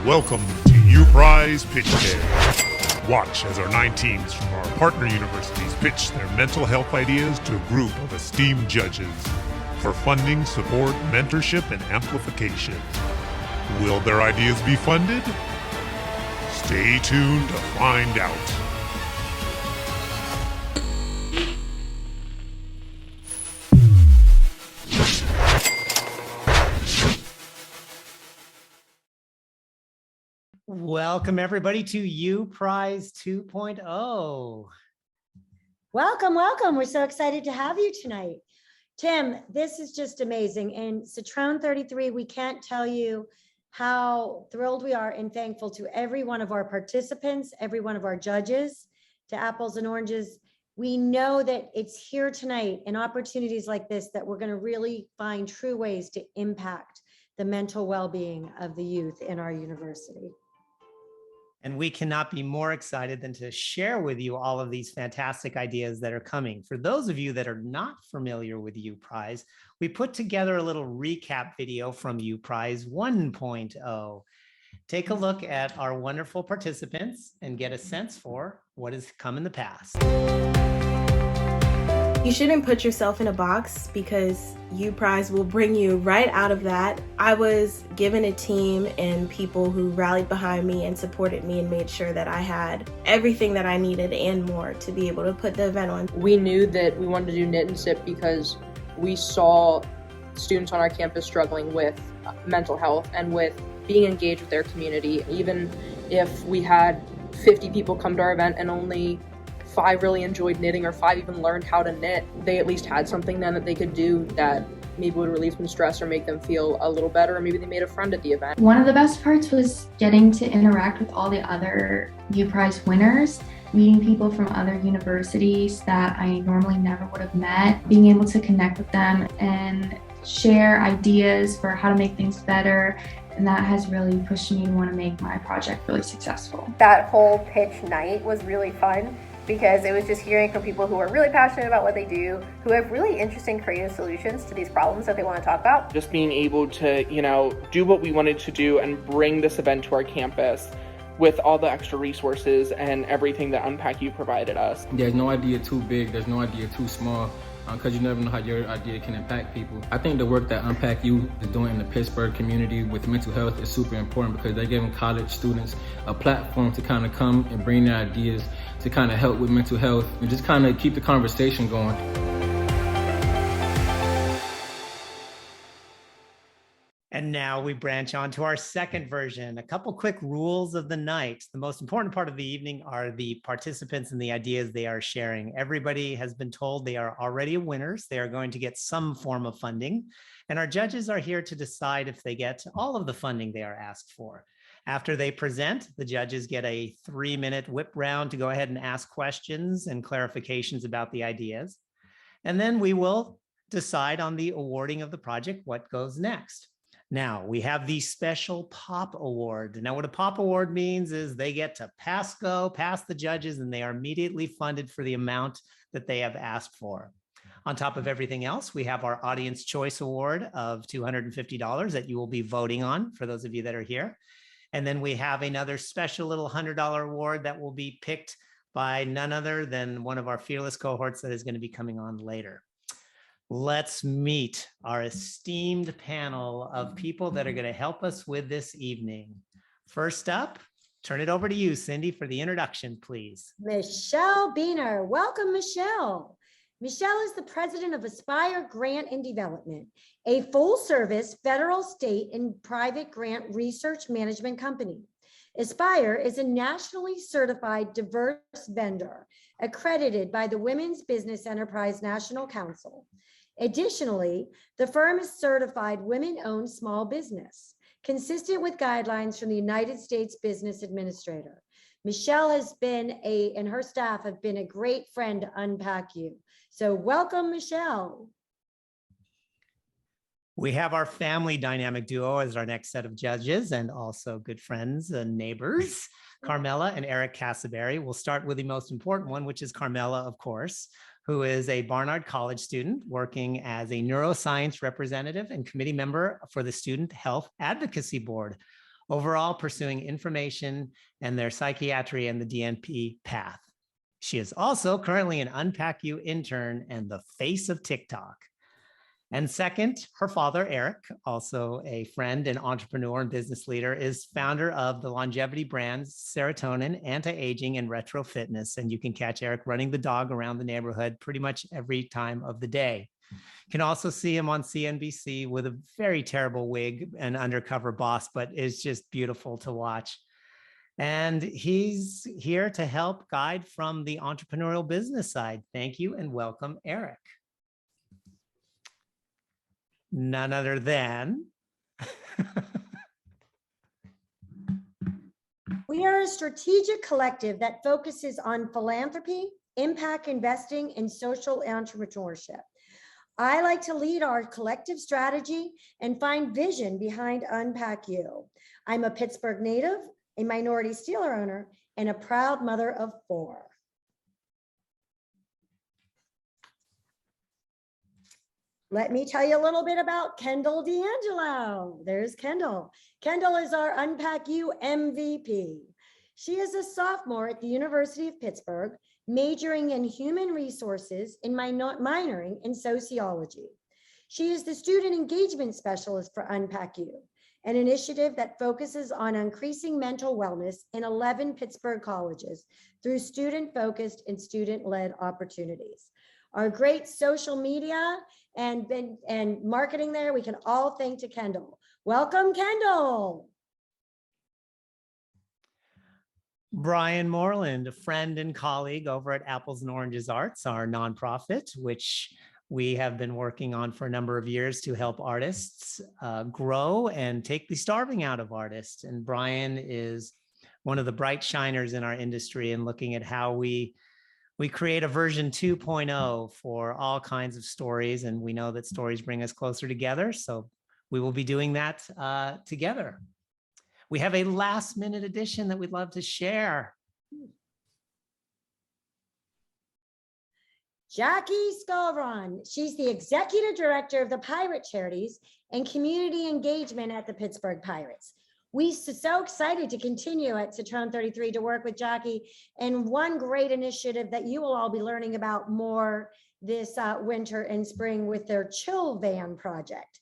Welcome to U Prize Pitch Day. Watch as our 9 teams from our partner universities pitch their mental health ideas to a group of esteemed judges for funding, support, mentorship, and amplification. Will their ideas be funded? Stay tuned to find out. Welcome everybody to U Prize 2.0. Welcome, welcome. We're so excited to have you tonight. Tim, this is just amazing. And Citron 33, we can't tell you how thrilled we are and thankful to every one of our participants, every one of our judges, to Apples and Oranges. We know that it's here tonight and opportunities like this that we're going to really find true ways to impact the mental well-being of the youth in our university. And we cannot be more excited than to share with you all of these fantastic ideas that are coming. For those of you that are not familiar with U Prize, we put together a little recap video from U Prize 1.0. Take a look at our wonderful participants and get a sense for what has come in the past. You shouldn't put yourself in a box because U Prize will bring you right out of that. I was given a team and people who rallied behind me and supported me and made sure that I had everything that I needed and more to be able to put the event on. We knew that we wanted to do knit and sip because we saw students on our campus struggling with mental health and with being engaged with their community. Even if we had 50 people come to our event and only 5 really enjoyed knitting or 5 even learned how to knit, they at least had something then that they could do that maybe would relieve some stress or make them feel a little better, or maybe they made a friend at the event. One of the best parts was getting to interact with all the other U Prize winners, meeting people from other universities that I normally never would have met, being able to connect with them and share ideas for how to make things better. And that has really pushed me to want to make my project really successful. That whole pitch night was really fun, because it was just hearing from people who are really passionate about what they do, who have really interesting creative solutions to these problems that they want to talk about. Just being able to, do what we wanted to do and bring this event to our campus with all the extra resources and everything that Unpack U provided us. There's no idea too big, there's no idea too small, because you never know how your idea can impact people. I think the work that Unpack U is doing in the Pittsburgh community with mental health is super important because they're giving college students a platform to kind of come and bring their ideas to kind of help with mental health and just kind of keep the conversation going. And now we branch on to our second version. A couple quick rules of the night. The most important part of the evening are the participants and the ideas they are sharing. Everybody has been told they are already winners. They are going to get some form of funding. And our judges are here to decide if they get all of the funding they are asked for. After they present, the judges get a 3-minute whip round to go ahead and ask questions and clarifications about the ideas. And then we will decide on the awarding of the project, what goes next. Now, we have the special POP award. Now, what a POP award means is they get to pass the judges, and they are immediately funded for the amount that they have asked for. On top of everything else, we have our Audience Choice Award of $250 that you will be voting on for those of you that are here. And then we have another special little $100 award that will be picked by none other than one of our fearless cohorts that is going to be coming on later. Let's meet our esteemed panel of people that are going to help us with this evening. First up, turn it over to you, Cindy, for the introduction, please. Michelle Beener. Welcome, Michelle. Michelle is the president of Aspire Grant and Development, a full-service federal, state, and private grant research management company. Aspire is a nationally certified diverse vendor accredited by the Women's Business Enterprise National Council. Additionally, the firm is certified women-owned small business, consistent with guidelines from the United States Business Administrator. Michelle has been and her staff have been a great friend to Unpack U. So welcome, Michelle. We have our family dynamic duo as our next set of judges, and also good friends and neighbors, Carmela and Eric Casaberry. We'll start with the most important one, which is Carmela, of course, who is a Barnard College student working as a neuroscience representative and committee member for the Student Health Advocacy Board. overall pursuing information and their psychiatry and the DNP path. She is also currently an Unpack U intern and the face of TikTok. And second, her father, Eric, also a friend and entrepreneur and business leader, is founder of the longevity brands Serotonin, Anti-Aging, and Retro Fitness. And you can catch Eric running the dog around the neighborhood pretty much every time of the day. You can also see him on CNBC with a very terrible wig and undercover boss, but it's just beautiful to watch. And he's here to help guide from the entrepreneurial business side. Thank you and welcome, Eric. None other than. We are a strategic collective that focuses on philanthropy, impact investing, and social entrepreneurship. I like to lead our collective strategy and find vision behind Unpack U. I'm a Pittsburgh native, a minority Steeler owner, and a proud mother of 4. Let me tell you a little bit about Kendall D'Angelo. There's Kendall. Kendall is our Unpack U MVP. She is a sophomore at the University of Pittsburgh, majoring in human resources and minoring in sociology. She is the student engagement specialist for Unpack U, an initiative that focuses on increasing mental wellness in 11 Pittsburgh colleges through student-focused and student-led opportunities. Our great social media and marketing there, we can all thank to Kendall. Welcome, Kendall. Brian Moreland, a friend and colleague over at Apples and Oranges Arts, our nonprofit, which we have been working on for a number of years to help artists grow and take the starving out of artists. And Brian is one of the bright shiners in our industry and looking at how we create a version 2.0 for all kinds of stories. And we know that stories bring us closer together. So we will be doing that together. We have a last minute addition that we'd love to share. Jackie Skovron. She's the executive director of the Pirate Charities and community engagement at the Pittsburgh Pirates. We're so excited to continue at Citron 33 to work with Jackie, and one great initiative that you will all be learning about more this winter and spring with their Chill Van project.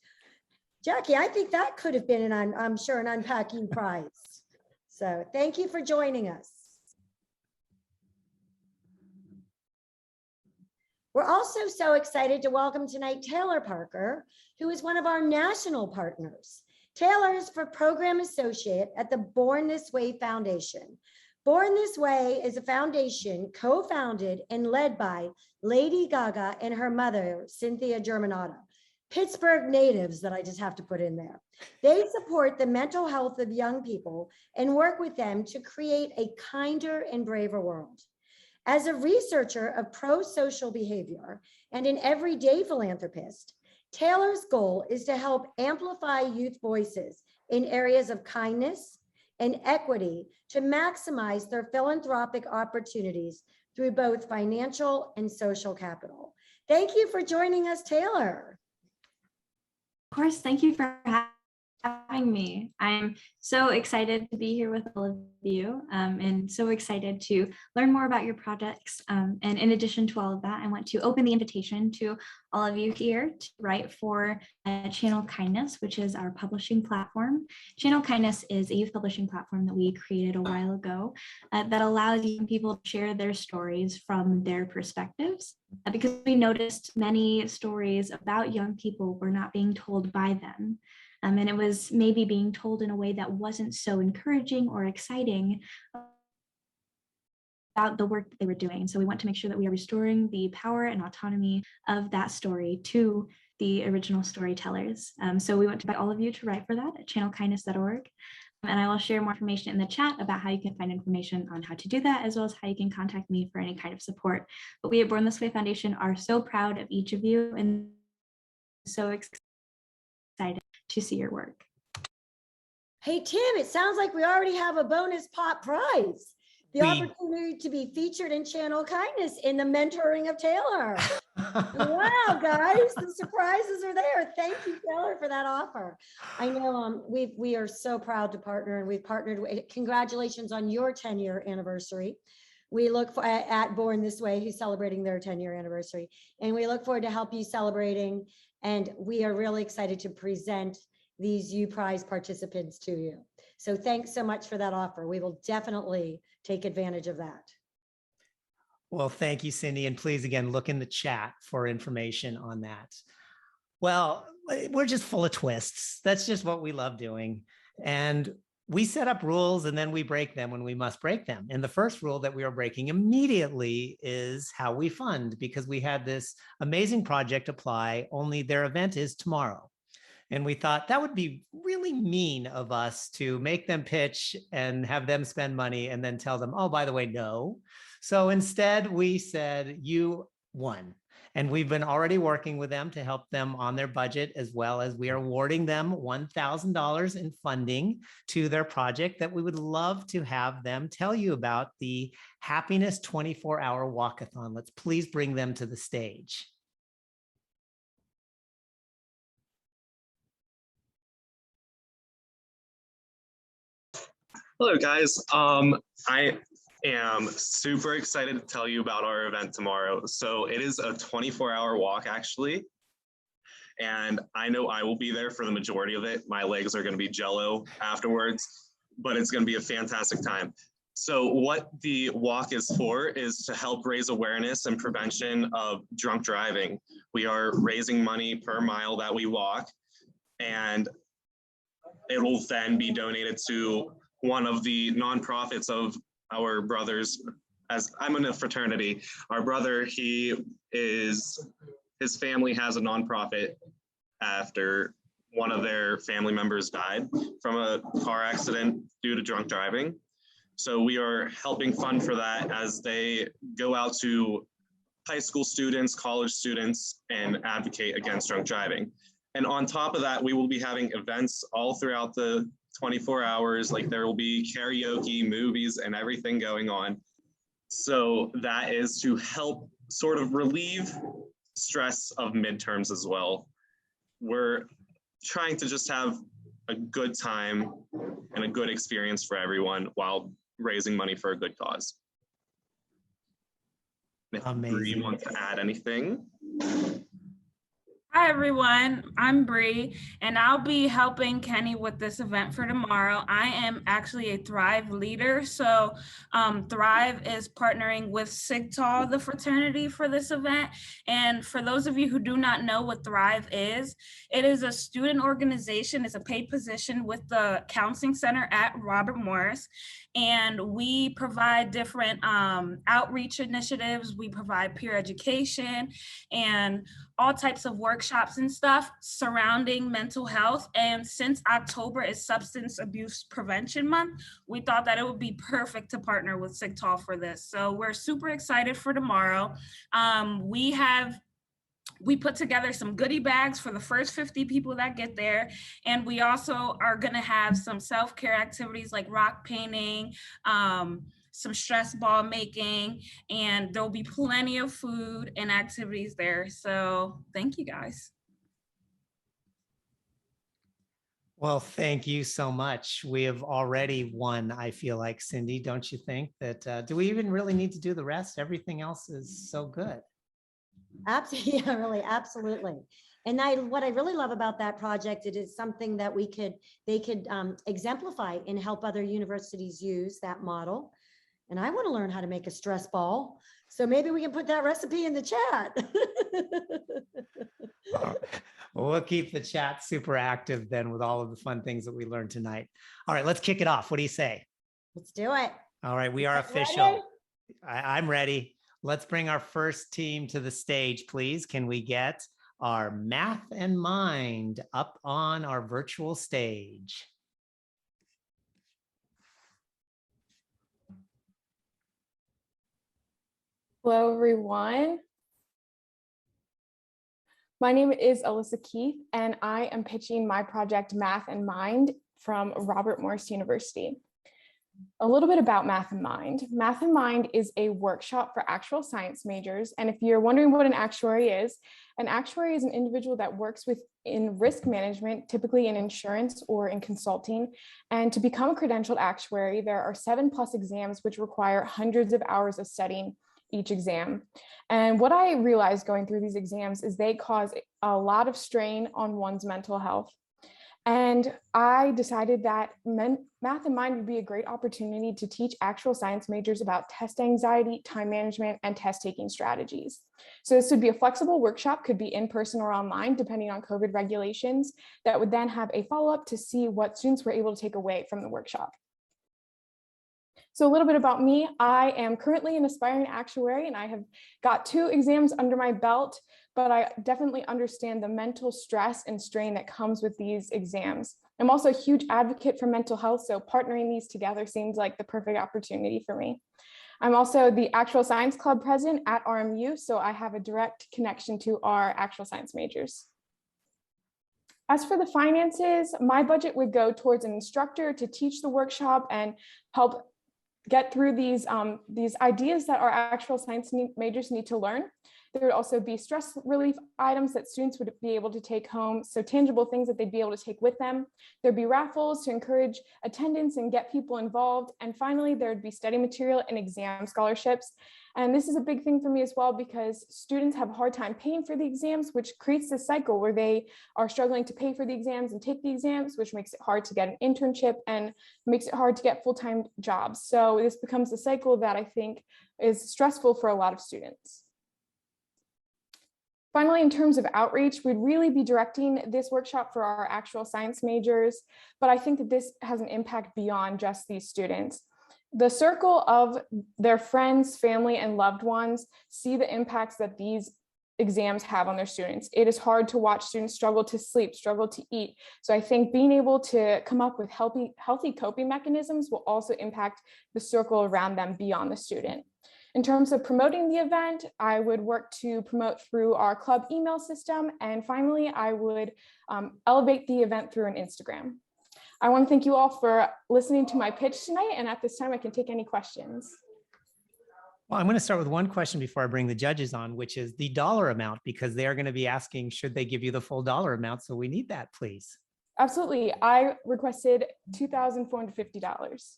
Jackie, I think that could have been I'm sure an Unpack U prize. So thank you for joining us. We're also so excited to welcome tonight Taylor Parker, who is one of our national partners. Taylor is for Program Associate at the Born This Way Foundation. Born This Way is a foundation co-founded and led by Lady Gaga and her mother, Cynthia Germanotta, Pittsburgh natives that I just have to put in there. They support the mental health of young people and work with them to create a kinder and braver world. As a researcher of pro-social behavior and an everyday philanthropist, Taylor's goal is to help amplify youth voices in areas of kindness and equity to maximize their philanthropic opportunities through both financial and social capital. Thank you for joining us, Taylor. Of course, thank you for having me. I'm so excited to be here with all of you and so excited to learn more about your projects. And in addition to all of that, I want to open the invitation to all of you here to write for Channel Kindness, which is our publishing platform. Channel Kindness is a youth publishing platform that we created a while ago that allows young people to share their stories from their perspectives, because we noticed many stories about young people were not being told by them. And it was maybe being told in a way that wasn't so encouraging or exciting about the work that they were doing. So we want to make sure that we are restoring the power and autonomy of that story to the original storytellers. So we want to invite all of you to write for that at channelkindness.org. And I will share more information in the chat about how you can find information on how to do that, as well as how you can contact me for any kind of support. But we at Born This Way Foundation are so proud of each of you and so excited to see your work. Hey, Tim, it sounds like we already have a bonus pot prize. The opportunity to be featured in Channel Kindness in the mentoring of Taylor. Wow, guys, the surprises are there. Thank you, Taylor, for that offer. I know we are so proud to partner, and we've partnered. Congratulations on your 10-year anniversary. We look for at Born This Way, who's celebrating their 10-year anniversary, and we look forward to help you celebrating. And we are really excited to present these U Prize participants to you. So thanks so much for that offer. We will definitely take advantage of that. Well, thank you, Cindy. And please, again, look in the chat for information on that. Well, we're just full of twists. That's just what we love doing. And we set up rules and then we break them when we must break them. And the first rule that we are breaking immediately is how we fund, because we had this amazing project apply, only their event is tomorrow. And we thought that would be really mean of us to make them pitch and have them spend money and then tell them, oh, by the way, no. So instead we said, you won. And we've been already working with them to help them on their budget, as well as we are awarding them $1,000 in funding to their project that we would love to have them tell you about, the Happiness 24-Hour Walkathon. Let's please bring them to the stage. Hello, guys. I am super excited to tell you about our event tomorrow. So it is a 24-hour walk, actually. And I know I will be there for the majority of it. My legs are going to be jello afterwards, but it's going to be a fantastic time. So what the walk is for is to help raise awareness and prevention of drunk driving. We are raising money per mile that we walk, and it will then be donated to one of the nonprofits of our brothers. As I'm in a fraternity, our brother, his family has a nonprofit after one of their family members died from a car accident due to drunk driving. So we are helping fund for that as they go out to high school students, college students, and advocate against drunk driving. And on top of that, we will be having events all throughout the 24 hours. Like, there will be karaoke, movies, and everything going on. So that is to help sort of relieve stress of midterms as well. We're trying to just have a good time and a good experience for everyone while raising money for a good cause. Amazing. Do you want to add anything? Hi everyone, I'm Bree, and I'll be helping Kenny with this event for tomorrow. I am actually a Thrive leader, so Thrive is partnering with SIGTAL, the fraternity, for this event. And for those of you who do not know what Thrive is, it is a student organization. It's a paid position with the Counseling Center at Robert Morris. And we provide different outreach initiatives. We provide peer education and all types of workshops and stuff surrounding mental health. And since October is Substance Abuse Prevention Month, we thought that it would be perfect to partner with SIGTAL for this. So we're super excited for tomorrow. We put together some goodie bags for the first 50 people that get there. And we also are gonna have some self-care activities like rock painting, some stress ball making, and there'll be plenty of food and activities there. So thank you guys. Well, thank you so much. We have already won, I feel like, Cindy, don't you think? That do we even really need to do the rest? Everything else is so good. Absolutely, yeah, really, absolutely. And what I really love about that project, it is something that they could exemplify and help other universities use that model. And I want to learn how to make a stress ball. So maybe we can put that recipe in the chat. Well, we'll keep the chat super active then with all of the fun things that we learned tonight. All right, let's kick it off. What do you say? Let's do it. All right, we are official. I'm ready. Let's bring our first team to the stage, please. Can we get our Math and Mind up on our virtual stage? Hello, everyone. My name is Alyssa Keith, and I am pitching my project Math and Mind from Robert Morris University. A little bit about Math in Mind. Math in Mind is a workshop for actual science majors. And if you're wondering what an actuary is an individual that works in risk management, typically in insurance or in consulting. And to become a credentialed actuary, there are 7+ exams which require hundreds of hours of studying each exam. And what I realized going through these exams is they cause a lot of strain on one's mental health. And I decided that Math in Mind would be a great opportunity to teach actual science majors about test anxiety, time management, and test taking strategies. So this would be a flexible workshop, could be in person or online, depending on COVID regulations, that would then have a follow-up to see what students were able to take away from the workshop. So a little bit about me. I am currently an aspiring actuary and I have got 2 exams under my belt, but I definitely understand the mental stress and strain that comes with these exams. I'm also a huge advocate for mental health, so partnering these together seems like the perfect opportunity for me. I'm also the Actual Science Club president at RMU, so I have a direct connection to our actual science majors. As for the finances, my budget would go towards an instructor to teach the workshop and help get through these ideas that our actual science majors need to learn. There would also be stress relief items that students would be able to take home, so tangible things that they'd be able to take with them. There'd be raffles to encourage attendance and get people involved. And finally, there'd be study material and exam scholarships. And this is a big thing for me as well, because students have a hard time paying for the exams, which creates this cycle where they are struggling to pay for the exams and take the exams, which makes it hard to get an internship and makes it hard to get full-time jobs. So this becomes a cycle that I think is stressful for a lot of students. Finally, in terms of outreach, we'd really be directing this workshop for our actual science majors, but I think that this has an impact beyond just these students. The circle of their friends, family, and loved ones see the impacts that these exams have on their students. It is hard to watch students struggle to sleep, struggle to eat. So I think being able to come up with healthy coping mechanisms will also impact the circle around them beyond the student. In terms of promoting the event, I would work to promote through our club email system. And finally, I would elevate the event through an Instagram. I want to thank you all for listening to my pitch tonight. And at this time, I can take any questions. Well, I'm going to start with one question before I bring the judges on, which is the dollar amount, because they are going to be asking, should they give you the full dollar amount? So we need that, please. Absolutely. I requested $2,450.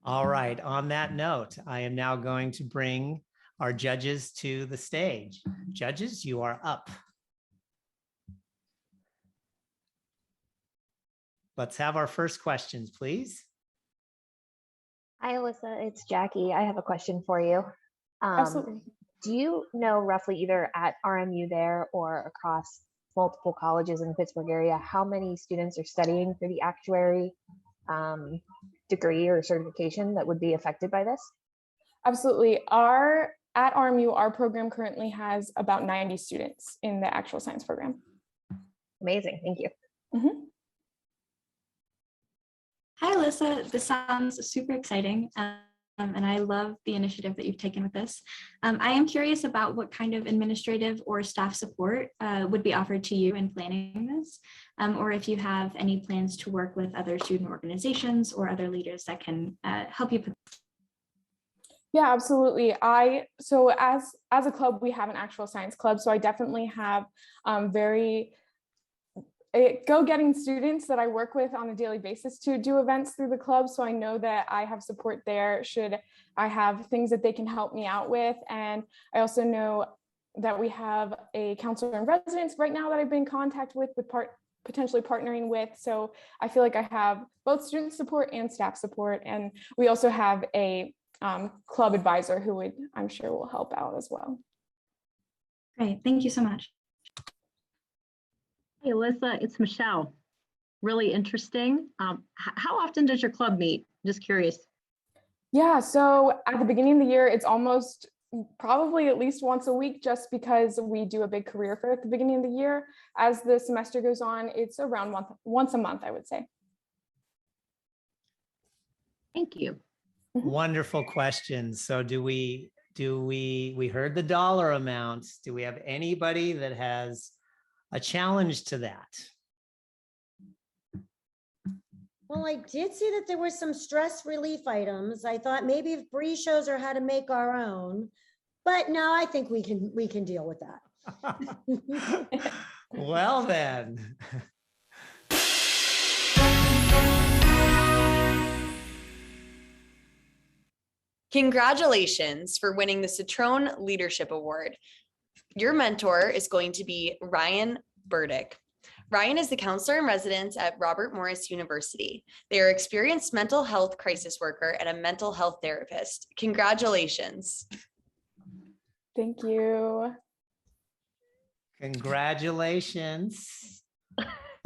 All right. On that note, I am now going to bring our judges to the stage. Judges, you are up. Let's have our first questions, please. Hi, Alyssa. It's Jackie. I have a question for you. Absolutely. Do you know roughly, either at RMU there or across multiple colleges in the Pittsburgh area, how many students are studying for the actuary degree or certification that would be affected by this? Absolutely. At RMU, our program currently has about 90 students in the actual science program. Amazing. Thank you. Mm-hmm. Hi, Alyssa. This sounds super exciting. And I love the initiative that you've taken with this. I am curious about what kind of administrative or staff support would be offered to you in planning this, or if you have any plans to work with other student organizations or other leaders that can help you. Yeah, absolutely. So as a club, we have an actual science club. So I definitely have go-getting students that I work with on a daily basis to do events through the club. So I know that I have support there should I have things that they can help me out with. And I also know that we have a counselor in residence right now that I've been in contact with potentially partnering with. So I feel like I have both student support and staff support. And we also have a club advisor who I'm sure will help out as well. Great, thank you so much. Hey, Alyssa, it's Michelle. Really interesting. How often does your club meet? Just curious. Yeah, so at the beginning of the year, it's almost probably at least once a week, just because we do a big career fair at the beginning of the year. As the semester goes on, it's around once a month, I would say. Thank you. Wonderful questions. So we heard the dollar amounts. Do we have anybody that has a challenge to that? Well, I did see that there were some stress relief items. I thought maybe if Bree shows her how to make our own, but no, I think we can deal with that. Well then. Congratulations for winning the Citron Leadership Award. Your mentor is going to be Ryan Burdick. Ryan is the counselor in residence at Robert Morris University. They are experienced mental health crisis worker and a mental health therapist. Congratulations. Thank you. Congratulations.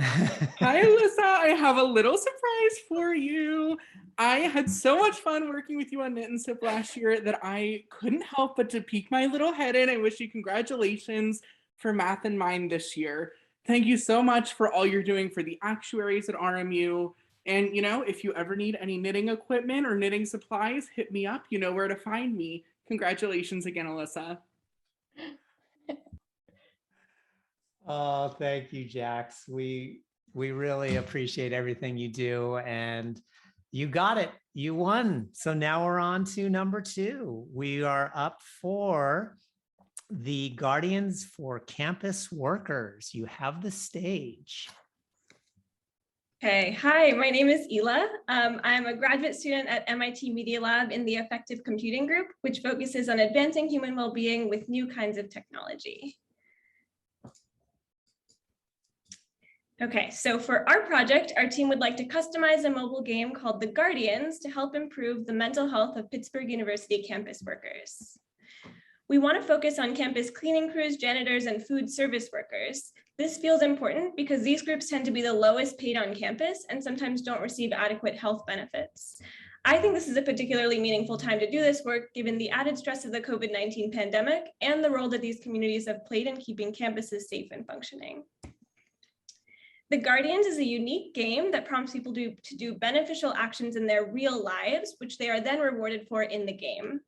Hi, Alyssa. I have a little surprise for you. I had so much fun working with you on Knit and Sip last year that I couldn't help but to peek my little head in. I wish you congratulations for Math and Mind this year. Thank you so much for all you're doing for the actuaries at RMU. And, you know, if you ever need any knitting equipment or knitting supplies, hit me up. You know where to find me. Congratulations again, Alyssa. Oh, thank you, Jax. We really appreciate everything you do, and you got it. You won. So now we're on to number 2. We are up for the Guardians for Campus Workers. You have the stage. Okay, hi, my name is Ela. I'm a graduate student at MIT Media Lab in the Effective Computing Group, which focuses on advancing human well-being with new kinds of technology. Okay, so for our project, our team would like to customize a mobile game called The Guardians to help improve the mental health of Pittsburgh University campus workers. We want to focus on campus cleaning crews, janitors, and food service workers. This feels important because these groups tend to be the lowest paid on campus and sometimes don't receive adequate health benefits. I think this is a particularly meaningful time to do this work, given the added stress of the COVID-19 pandemic and the role that these communities have played in keeping campuses safe and functioning. The Guardians is a unique game that prompts people to do beneficial actions in their real lives, which they are then rewarded for in the game.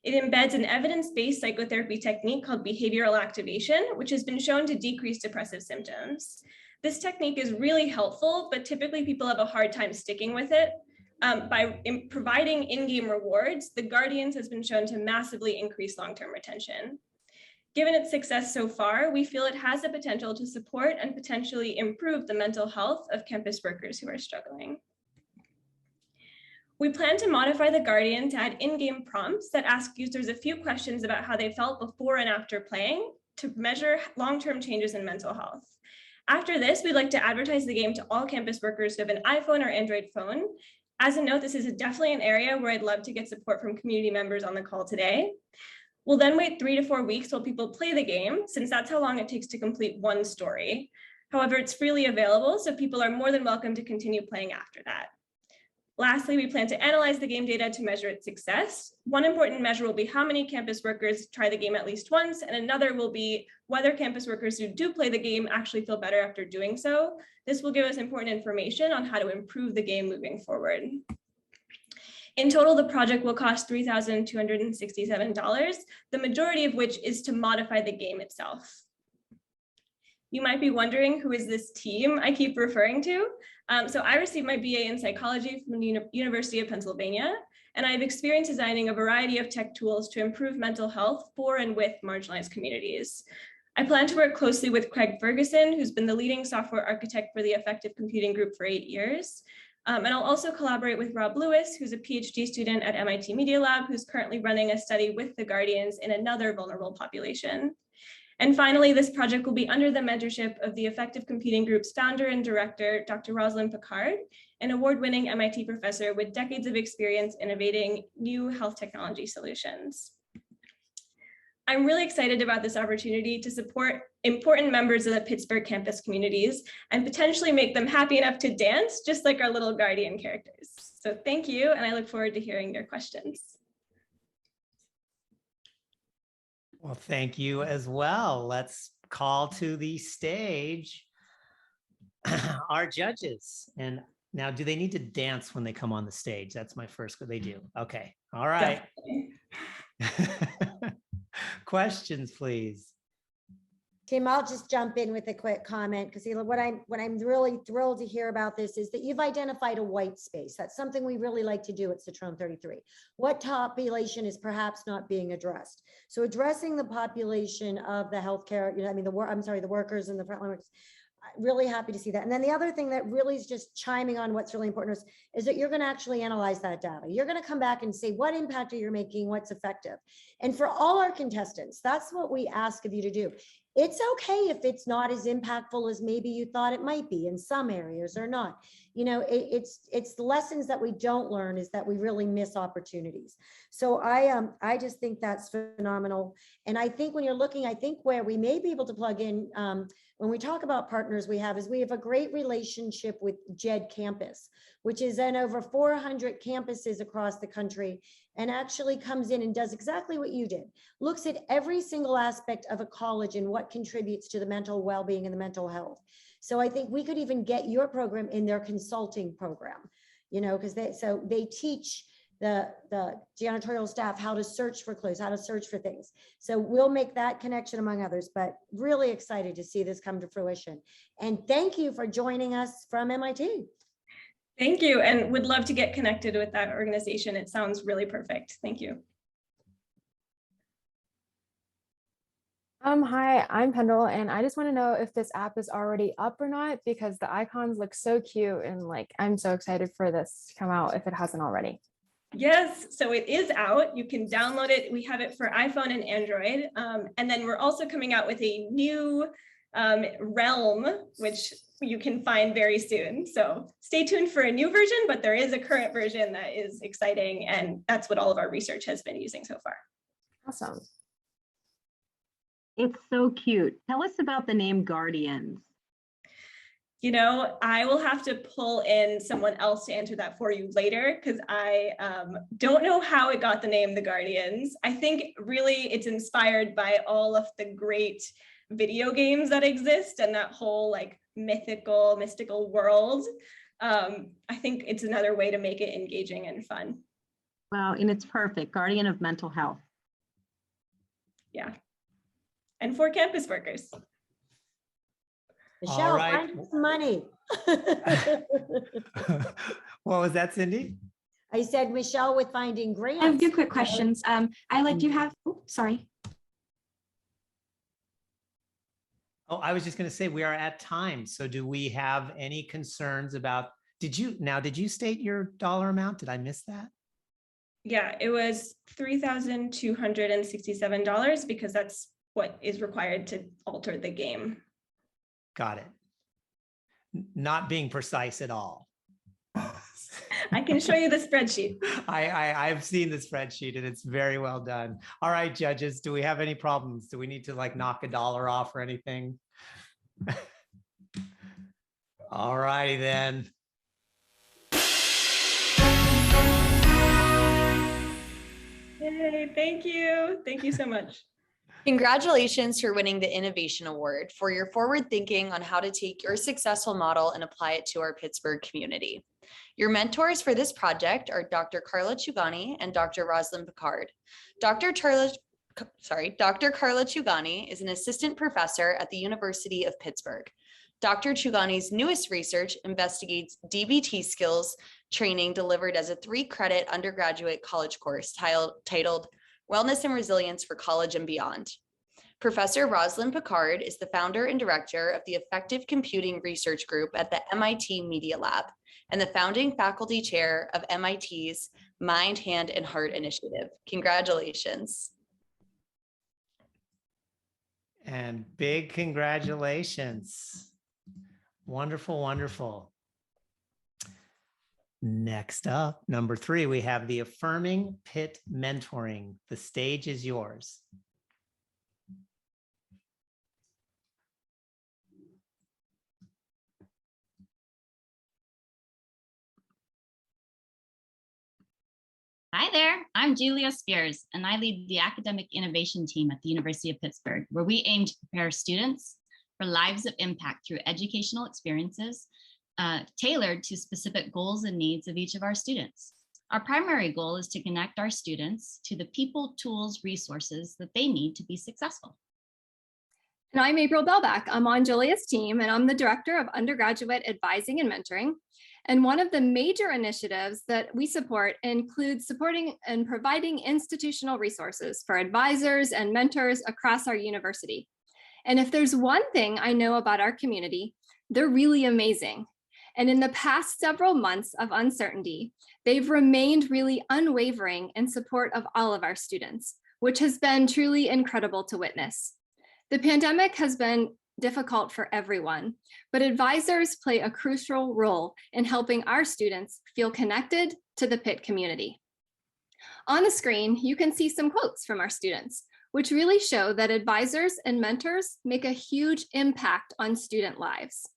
It embeds an evidence-based psychotherapy technique called behavioral activation, which has been shown to decrease depressive symptoms. This technique is really helpful, but typically people have a hard time sticking with it. By providing in-game rewards, the Guardians has been shown to massively increase long-term retention. Given its success so far, we feel it has the potential to support and potentially improve the mental health of campus workers who are struggling. We plan to modify the Guardian to add in-game prompts that ask users a few questions about how they felt before and after playing to measure long-term changes in mental health. After this, we'd like to advertise the game to all campus workers who have an iPhone or Android phone. As a note, this is definitely an area where I'd love to get support from community members on the call today. We'll then wait 3 to 4 weeks while people play the game, since that's how long it takes to complete one story. However, it's freely available, so people are more than welcome to continue playing after that. Lastly, we plan to analyze the game data to measure its success. One important measure will be how many campus workers try the game at least once, and another will be whether campus workers who do play the game actually feel better after doing so. This will give us important information on how to improve the game moving forward. In total, the project will cost $3,267, the majority of which is to modify the game itself. You might be wondering, who is this team I keep referring to? So I received my BA in psychology from the University of Pennsylvania, and I have experience designing a variety of tech tools to improve mental health for and with marginalized communities. I plan to work closely with Craig Ferguson, who's been the leading software architect for the Effective Computing Group for 8 years. And I'll also collaborate with Rob Lewis, who's a PhD student at MIT Media Lab, who's currently running a study with the Guardians in another vulnerable population. And finally, this project will be under the mentorship of the Effective Computing Group's founder and director, Dr. Rosalind Picard, an award-winning MIT professor with decades of experience innovating new health technology solutions. I'm really excited about this opportunity to support important members of the Pittsburgh campus communities and potentially make them happy enough to dance, just like our little Guardian characters. So thank you, and I look forward to hearing your questions. Well, thank you as well. Let's call to the stage our judges. And now, do they need to dance when they come on the stage? That's my first, they do. Okay, all right. Questions, please. Tim, I'll just jump in with a quick comment because what I'm really thrilled to hear about this is that you've identified a white space. That's something we really like to do at Citroen 33. What population is perhaps not being addressed? So addressing the population of the healthcare, the workers and the frontline workers. Really happy to see that. And then the other thing that really is just chiming on what's really important is that you're going to actually analyze that data. You're going to come back and say, what impact are you making? What's effective? And for all our contestants, that's what we ask of you to do. It's okay if it's not as impactful as maybe you thought it might be in some areas or not. It's the lessons that we don't learn is that we really miss opportunities. So I just think that's phenomenal. And I think when you're looking, I think where we may be able to plug in when we talk about partners we have a great relationship with JED Campus, which is in over 400 campuses across the country, and actually comes in and does exactly what you did. Looks at every single aspect of a college and what contributes to the mental well-being and the mental health. So I think we could even get your program in their consulting program, because they teach the janitorial staff how to search for clues, how to search for things. So we'll make that connection among others, but really excited to see this come to fruition. And thank you for joining us from MIT. Thank you, and would love to get connected with that organization. It sounds really perfect. Thank you. Hi, I'm Kendall, and I just want to know if this app is already up or not, because the icons look so cute, and I'm so excited for this to come out if it hasn't already. Yes, so it is out. You can download it. We have it for iPhone and Android. And then we're also coming out with a new realm, which you can find very soon. So stay tuned for a new version, but there is a current version that is exciting. And that's what all of our research has been using so far. Awesome. It's so cute. Tell us about the name Guardians. I will have to pull in someone else to answer that for you later, because I don't know how it got the name The Guardians. I think really it's inspired by all of the great video games that exist and that whole mystical world. I think it's another way to make it engaging and fun. Wow, and it's perfect. Guardian of mental health. Yeah. And for campus workers. Michelle, find some money. What was that, Cindy? I said, Michelle, with finding grants. I have a few quick questions. do you have, sorry. Oh, I was just going to say we are at time. So do we have any concerns about, did you state your dollar amount? Did I miss that? Yeah, it was $3,267 because that's what is required to alter the game. Got it. Not being precise at all. I can show you the spreadsheet. I've seen the spreadsheet and it's very well done. All right, judges, do we have any problems? Do we need to knock $1 off or anything? All righty then. Yay, thank you. Thank you so much. Congratulations for winning the Innovation Award for your forward thinking on how to take your successful model and apply it to our Pittsburgh community. Your mentors for this project are Dr. Carla Chugani and Dr. Rosalind Picard. Dr. Carla Chugani is an assistant professor at the University of Pittsburgh. Dr. Chugani's newest research investigates DBT skills training delivered as a 3-credit undergraduate college course titled Wellness and Resilience for College and Beyond. Professor Rosalind Picard is the founder and director of the Effective Computing Research Group at the MIT Media Lab and the founding faculty chair of MIT's Mind, Hand, and Heart Initiative. Congratulations. And big congratulations. Wonderful, wonderful. Next up, number 3, we have the Affirming Pitt Mentoring. The stage is yours. Hi there, I'm Julia Spears, and I lead the academic innovation team at the University of Pittsburgh, where we aim to prepare students for lives of impact through educational experiences tailored to specific goals and needs of each of our students. Our primary goal is to connect our students to the people, tools, resources that they need to be successful. And I'm April Belbach. I'm on Julia's team, and I'm the Director of Undergraduate Advising and Mentoring. And one of the major initiatives that we support includes supporting and providing institutional resources for advisors and mentors across our university. And if there's one thing I know about our community, they're really amazing. And in the past several months of uncertainty, they've remained really unwavering in support of all of our students, which has been truly incredible to witness. The pandemic has been difficult for everyone, but advisors play a crucial role in helping our students feel connected to the Pitt community. On the screen, you can see some quotes from our students, which really show that advisors and mentors make a huge impact on student lives.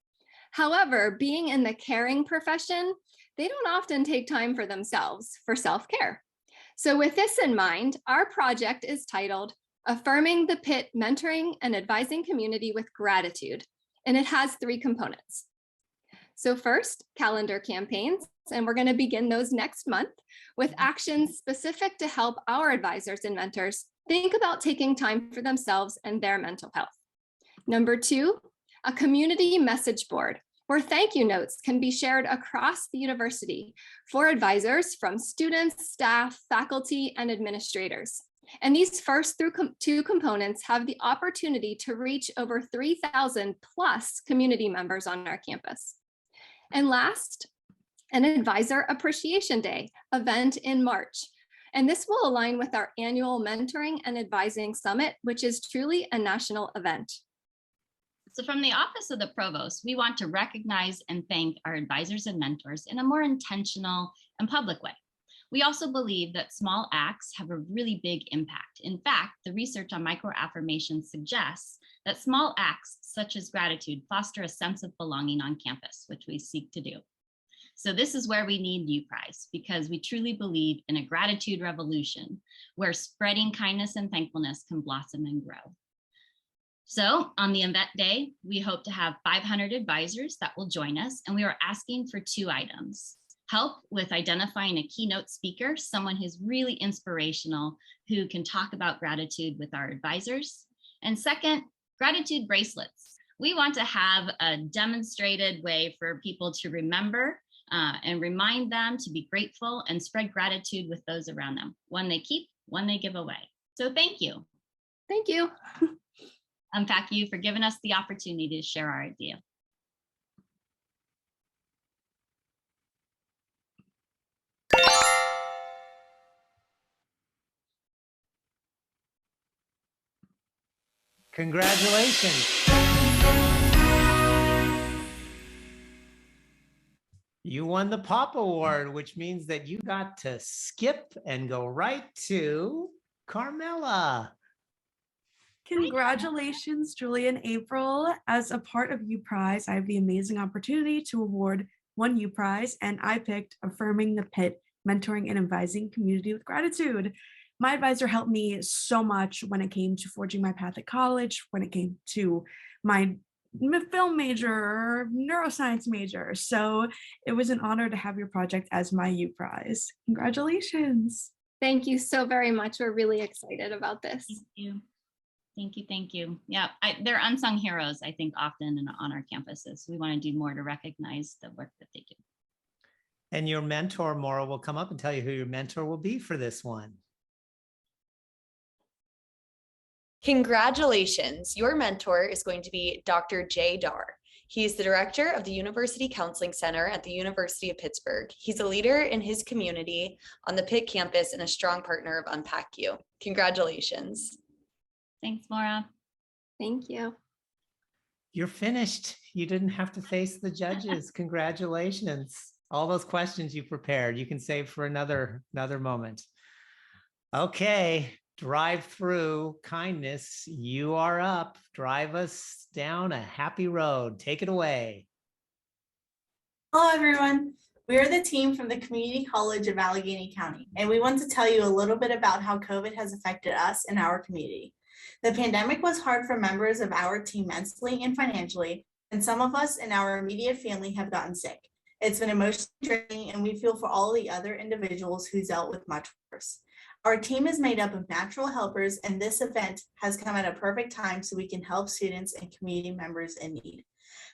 However, being in the caring profession, they don't often take time for themselves for self-care. So with this in mind, our project is titled Affirming the Pitt Mentoring and Advising Community with Gratitude, and it has 3 components. So first, calendar campaigns, and we're going to begin those next month with actions specific to help our advisors and mentors think about taking time for themselves and their mental health. Number 2, a community message board where thank you notes can be shared across the university for advisors from students, staff, faculty, and administrators. And these first 2 components have the opportunity to reach over 3,000 plus community members on our campus. And last, an Advisor Appreciation Day event in March. And this will align with our annual Mentoring and Advising Summit, which is truly a national event. So from the Office of the Provost, we want to recognize and thank our advisors and mentors in a more intentional and public way. We also believe that small acts have a really big impact. In fact, the research on microaffirmations suggests that small acts such as gratitude foster a sense of belonging on campus, which we seek to do. So this is where we need UPrize, because we truly believe in a gratitude revolution where spreading kindness and thankfulness can blossom and grow. So on the event day, we hope to have 500 advisors that will join us, and we are asking for 2 items. Help with identifying a keynote speaker, someone who's really inspirational, who can talk about gratitude with our advisors. And second, gratitude bracelets. We want to have a demonstrated way for people to remember and remind them to be grateful and spread gratitude with those around them. One they keep, one they give away. So thank you. Thank you. Unpack U for giving us the opportunity to share our idea. Congratulations. You won the Pop Award, which means that you got to skip and go right to Carmela. Congratulations, Julia and April. As a part of UPrize, I have the amazing opportunity to award 1 UPrize, and I picked Affirming the Pitt Mentoring and Advising Community with Gratitude. My advisor helped me so much when it came to forging my path at college, when it came to my film major or neuroscience major. So it was an honor to have your project as my UPrize. Congratulations. Thank you so very much. We're really excited about this. Thank you. Thank you. Thank you. Yeah, they're unsung heroes, I think, often on our campuses. We want to do more to recognize the work that they do. And your mentor, Maura, will come up and tell you who your mentor will be for this one. Congratulations. Your mentor is going to be Dr. Jay Dar. He is the director of the University Counseling Center at the University of Pittsburgh. He's a leader in his community on the Pitt campus and a strong partner of Unpack U. Congratulations. Thanks, Maura. Thank you. You're finished. You didn't have to face the judges. Congratulations. All those questions you prepared, you can save for another moment. Okay, drive through kindness. You are up. Drive us down a happy road. Take it away. Hello, everyone. We are the team from the Community College of Allegheny County, and we want to tell you a little bit about how COVID has affected us and our community. The pandemic was hard for members of our team mentally and financially, and some of us in our immediate family have gotten sick. It's been emotionally draining, and we feel for all the other individuals who dealt with much worse. Our team is made up of natural helpers, and this event has come at a perfect time so we can help students and community members in need.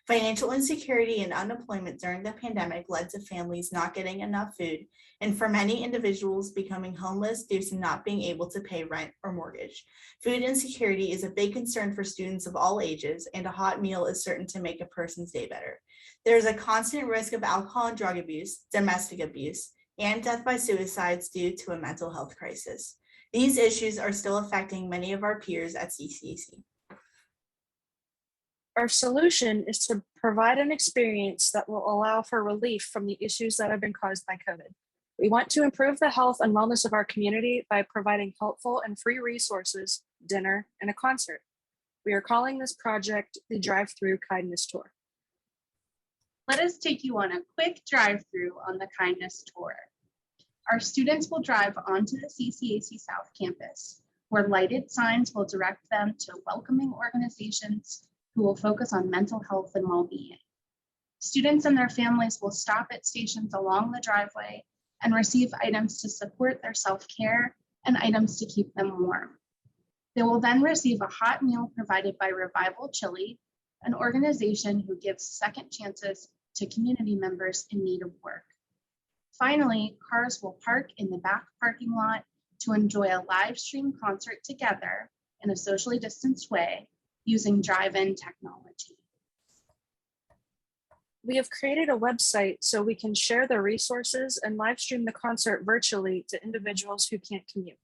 Financial insecurity and unemployment during the pandemic led to families not getting enough food, and for many individuals becoming homeless due to not being able to pay rent or mortgage. Food insecurity is a big concern for students of all ages, and a hot meal is certain to make a person's day better. There is a constant risk of alcohol and drug abuse, domestic abuse, and death by suicides due to a mental health crisis. These issues are still affecting many of our peers at CCAC. Our solution is to provide an experience that will allow for relief from the issues that have been caused by COVID. We want to improve the health and wellness of our community by providing helpful and free resources, dinner, and a concert. We are calling this project the Drive-Through Kindness Tour. Let us take you on a quick drive-through on the Kindness Tour. Our students will drive onto the CCAC South Campus, where lighted signs will direct them to welcoming organizations who will focus on mental health and well-being. Students and their families will stop at stations along the driveway and receive items to support their self-care and items to keep them warm. They will then receive a hot meal provided by Revival Chili, an organization who gives second chances to community members in need of work. Finally, cars will park in the back parking lot to enjoy a live stream concert together in a socially distanced way using drive-in technology. We have created a website so we can share the resources and live stream the concert virtually to individuals who can't commute.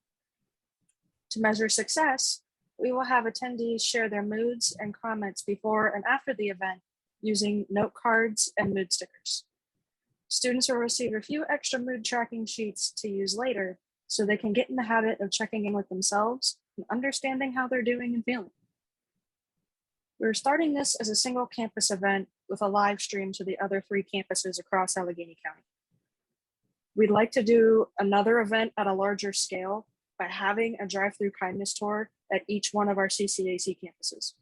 To measure success, we will have attendees share their moods and comments before and after the event using note cards and mood stickers. Students will receive a few extra mood tracking sheets to use later so they can get in the habit of checking in with themselves and understanding how they're doing and feeling. We're starting this as a single campus event with a live stream to the other 3 campuses across Allegheny County. We'd like to do another event at a larger scale by having a drive-through kindness tour at each one of our CCAC campuses.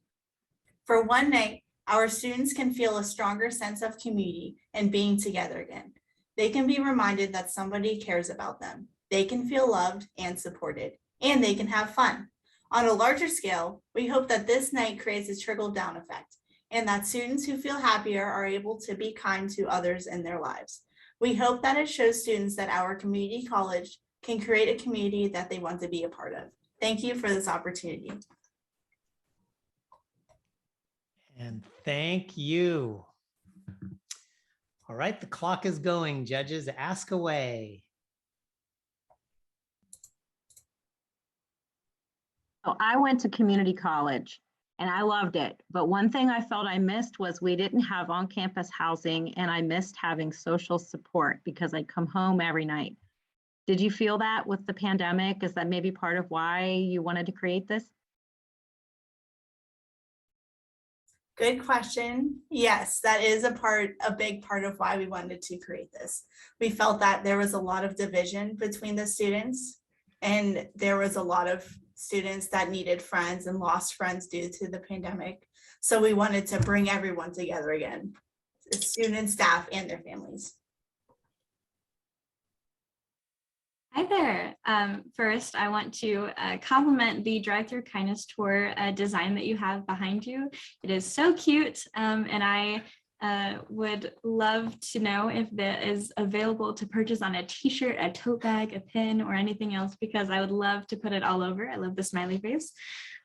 For one night, our students can feel a stronger sense of community and being together again. They can be reminded that somebody cares about them. They can feel loved and supported, and they can have fun. On a larger scale, we hope that this night creates a trickle-down effect, and that students who feel happier are able to be kind to others in their lives. We hope that it shows students that our community college can create a community that they want to be a part of. Thank you for this opportunity. And thank you. All right, the clock is going. Judges, ask away. So I went to community college and I loved it. But one thing I felt I missed was we didn't have on-campus housing, and I missed having social support because I'd come home every night. Did you feel that with the pandemic? Is that maybe part of why you wanted to create this? Good question. Yes, that is a big part of why we wanted to create this. We felt that there was a lot of division between the students, and there was a lot of students that needed friends and lost friends due to the pandemic. So we wanted to bring everyone together again, students, staff, and their families. Hi there. First, I want to compliment the Drive-Through Kindness Tour design that you have behind you. It is so cute, and I would love to know if that is available to purchase on a t-shirt, a tote bag, a pin, or anything else, because I would love to put it all over. I love the smiley face.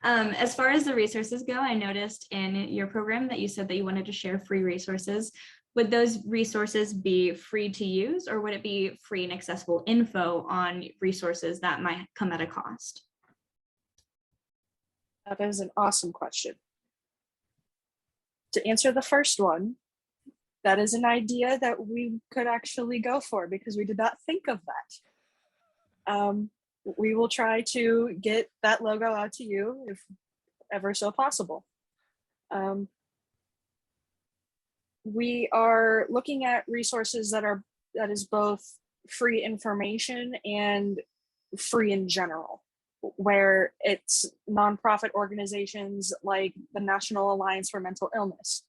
As far as the resources go, I noticed in your program that you said that you wanted to share free resources. Would those resources be free to use, or would it be free and accessible info on resources that might come at a cost? That is an awesome question. To answer the first one, that is an idea that we could actually go for because we did not think of that. We will try to get that logo out to you if ever so possible. We are looking at resources that is both free information and free in general, where it's nonprofit organizations like the National Alliance for Mental Illness,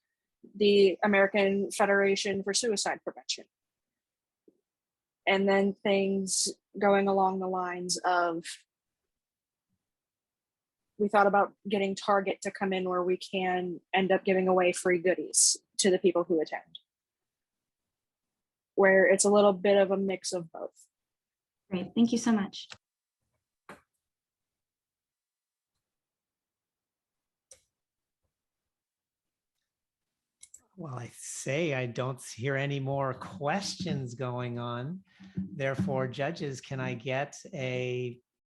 the American Federation for Suicide Prevention, and then things going along the lines of, we thought about getting Target to come in where we can end up giving away free goodies to the people who attend, where it's a little bit of a mix of both. Great, thank you so much. Well, I say I don't hear any more questions going on. Therefore, judges, can I get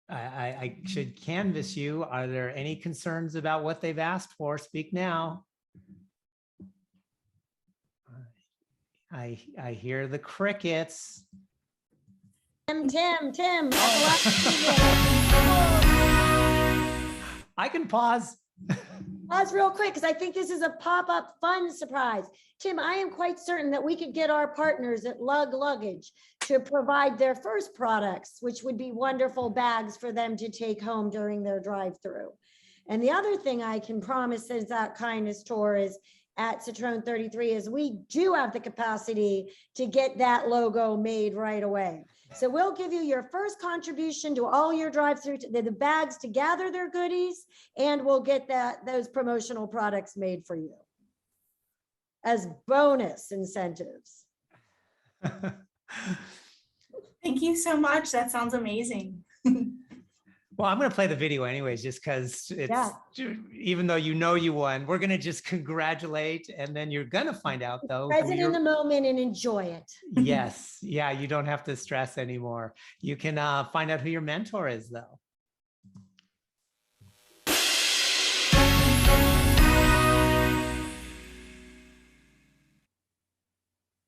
I should canvass you. Are there any concerns about what they've asked for? Speak now. I hear the crickets. Tim. I can pause. Pause real quick, because I think this is a pop-up fun surprise. Tim, I am quite certain that we could get our partners at Lug Luggage to provide their first products, which would be wonderful bags for them to take home during their drive-through. And the other thing I can promise is that kindness tour is at Citroen 33 is we do have the capacity to get that logo made right away. So we'll give you your first contribution to all your drive-through, the bags to gather their goodies, and we'll get those promotional products made for you as bonus incentives. Thank you so much. That sounds amazing. Well, I'm going to play the video anyways, just because it's, even though you won, we're going to just congratulate, and then you're going to find out though. Present in the moment and enjoy it. Yes. Yeah. You don't have to stress anymore. You can find out who your mentor is though.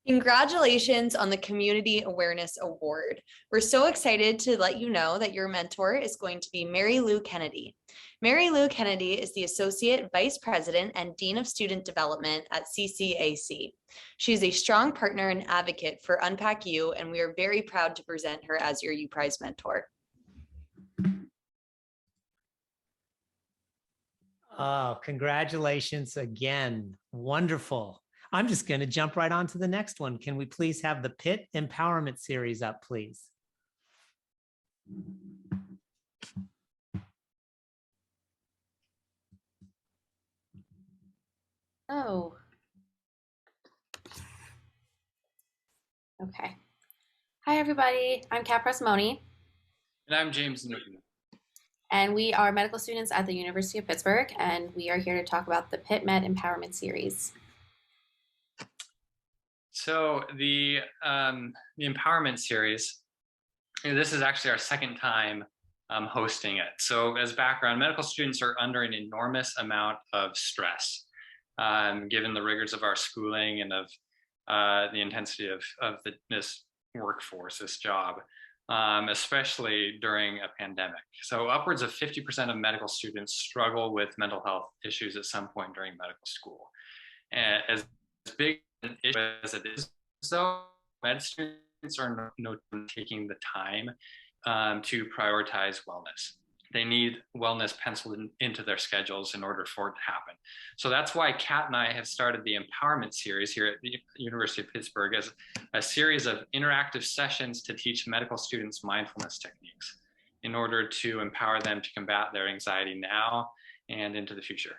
Congratulations on the Community Awareness Award. We're so excited to let you know that your mentor is going to be Mary Lou Kennedy. Mary Lou Kennedy is the Associate Vice President and Dean of Student Development at CCAC. She's a strong partner and advocate for Unpack U, and we are very proud to present her as your U Prize mentor. Oh, congratulations again. Wonderful. I'm just going to jump right on to the next one. Can we please have the PIT Empowerment Series up, please? Oh. Okay. Hi, everybody. I'm Kat Pressmoni. And I'm James Newton. And we are medical students at the University of Pittsburgh, and we are here to talk about the PIT Med Empowerment Series. So the Empowerment Series, this is actually our second time hosting it. So as background, medical students are under an enormous amount of stress, given the rigors of our schooling and of the intensity of this workforce, this job, especially during a pandemic. So upwards of 50% of medical students struggle with mental health issues at some point during medical school. And as big an issue as it is, so med students are not taking the time to prioritize wellness. They need wellness penciled into their schedules in order for it to happen. So that's why Kat and I have started the Empowerment Series here at the University of Pittsburgh as a series of interactive sessions to teach medical students mindfulness techniques in order to empower them to combat their anxiety now and into the future.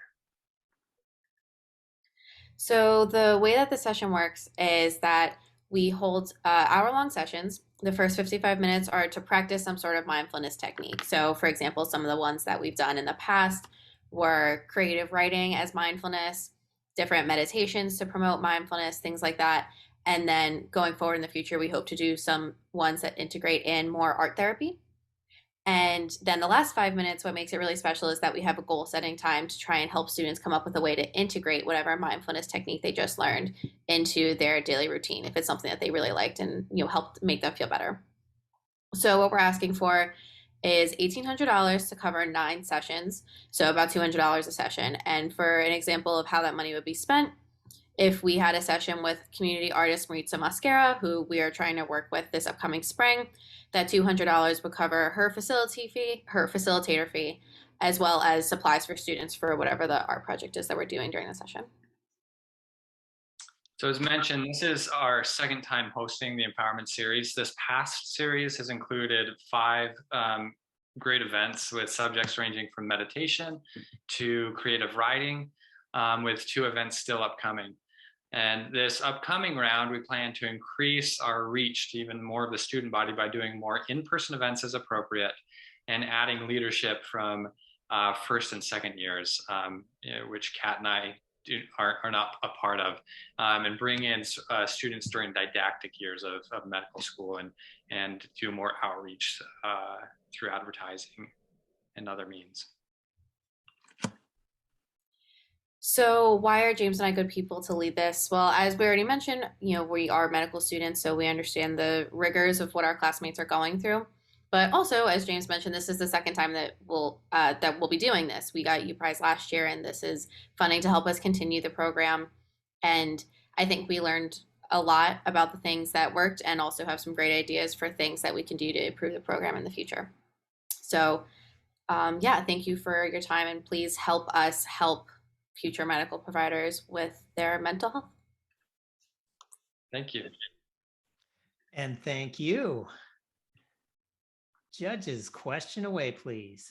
So the way that the session works is that we hold hour-long sessions. The first 55 minutes are to practice some sort of mindfulness technique. So for example, some of the ones that we've done in the past were creative writing as mindfulness, different meditations to promote mindfulness, things like that. And then going forward in the future, we hope to do some ones that integrate in more art therapy. And then the last 5 minutes, what makes it really special is that we have a goal setting time to try and help students come up with a way to integrate whatever mindfulness technique they just learned into their daily routine, if it's something that they really liked and helped make them feel better. So what we're asking for is $1,800 to cover 9 sessions, so about $200 a session. And for an example of how that money would be spent, if we had a session with community artist Maritza Mosquera, who we are trying to work with this upcoming spring, that $200 would cover her facilitator fee, as well as supplies for students for whatever the art project is that we're doing during the session. So as mentioned, this is our second time hosting the Empowerment Series. This past series has included 5 great events with subjects ranging from meditation to creative writing, with 2 events still upcoming. And this upcoming round, we plan to increase our reach to even more of the student body by doing more in-person events as appropriate and adding leadership from first and second years, which Kat and I are not a part of, and bring in students during didactic years of medical school and do more outreach through advertising and other means. So why are James and I good people to lead this? Well, as we already mentioned, we are medical students, so we understand the rigors of what our classmates are going through. But also, as James mentioned, this is the second time that we'll be doing this. We got UPrize last year, and this is funding to help us continue the program. And I think we learned a lot about the things that worked, and also have some great ideas for things that we can do to improve the program in the future. So, yeah, thank you for your time, and please help us help future medical providers with their mental health. Thank you. And thank you. Judges, question away, please.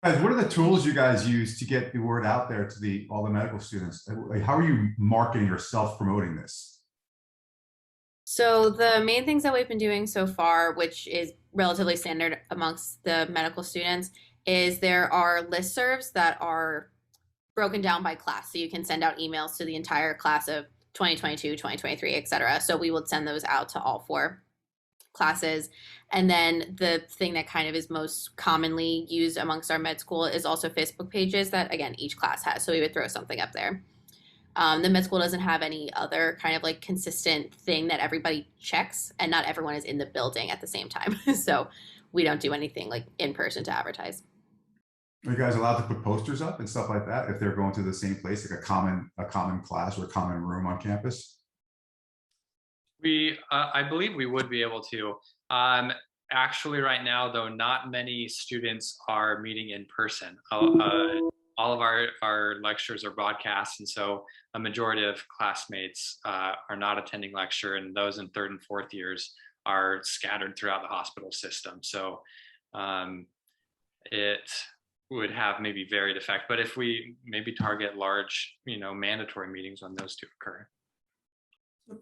Guys, what are the tools you guys use to get the word out there to all the medical students? Like, how are you marketing or self-promoting this? So the main things that we've been doing so far, which is relatively standard amongst the medical students, is there are listservs that are broken down by class. So you can send out emails to the entire class of 2022, 2023, et cetera. So we would send those out to all 4 classes. And then the thing that kind of is most commonly used amongst our med school is also Facebook pages that, again, each class has. So we would throw something up there. The med school doesn't have any other kind of like consistent thing that everybody checks, and not everyone is in the building at the same time. So we don't do anything like in person to advertise. Are you guys allowed to put posters up and stuff like that if they're going to the same place, like a common class or a common room on campus? I believe we would be able to. Actually, right now, though, not many students are meeting in person. All of our lectures are broadcast, and so a majority of classmates are not attending lecture, and those in 3rd and 4th years are scattered throughout the hospital system. So it would have maybe varied effect. But if we maybe target large, mandatory meetings when those do occur.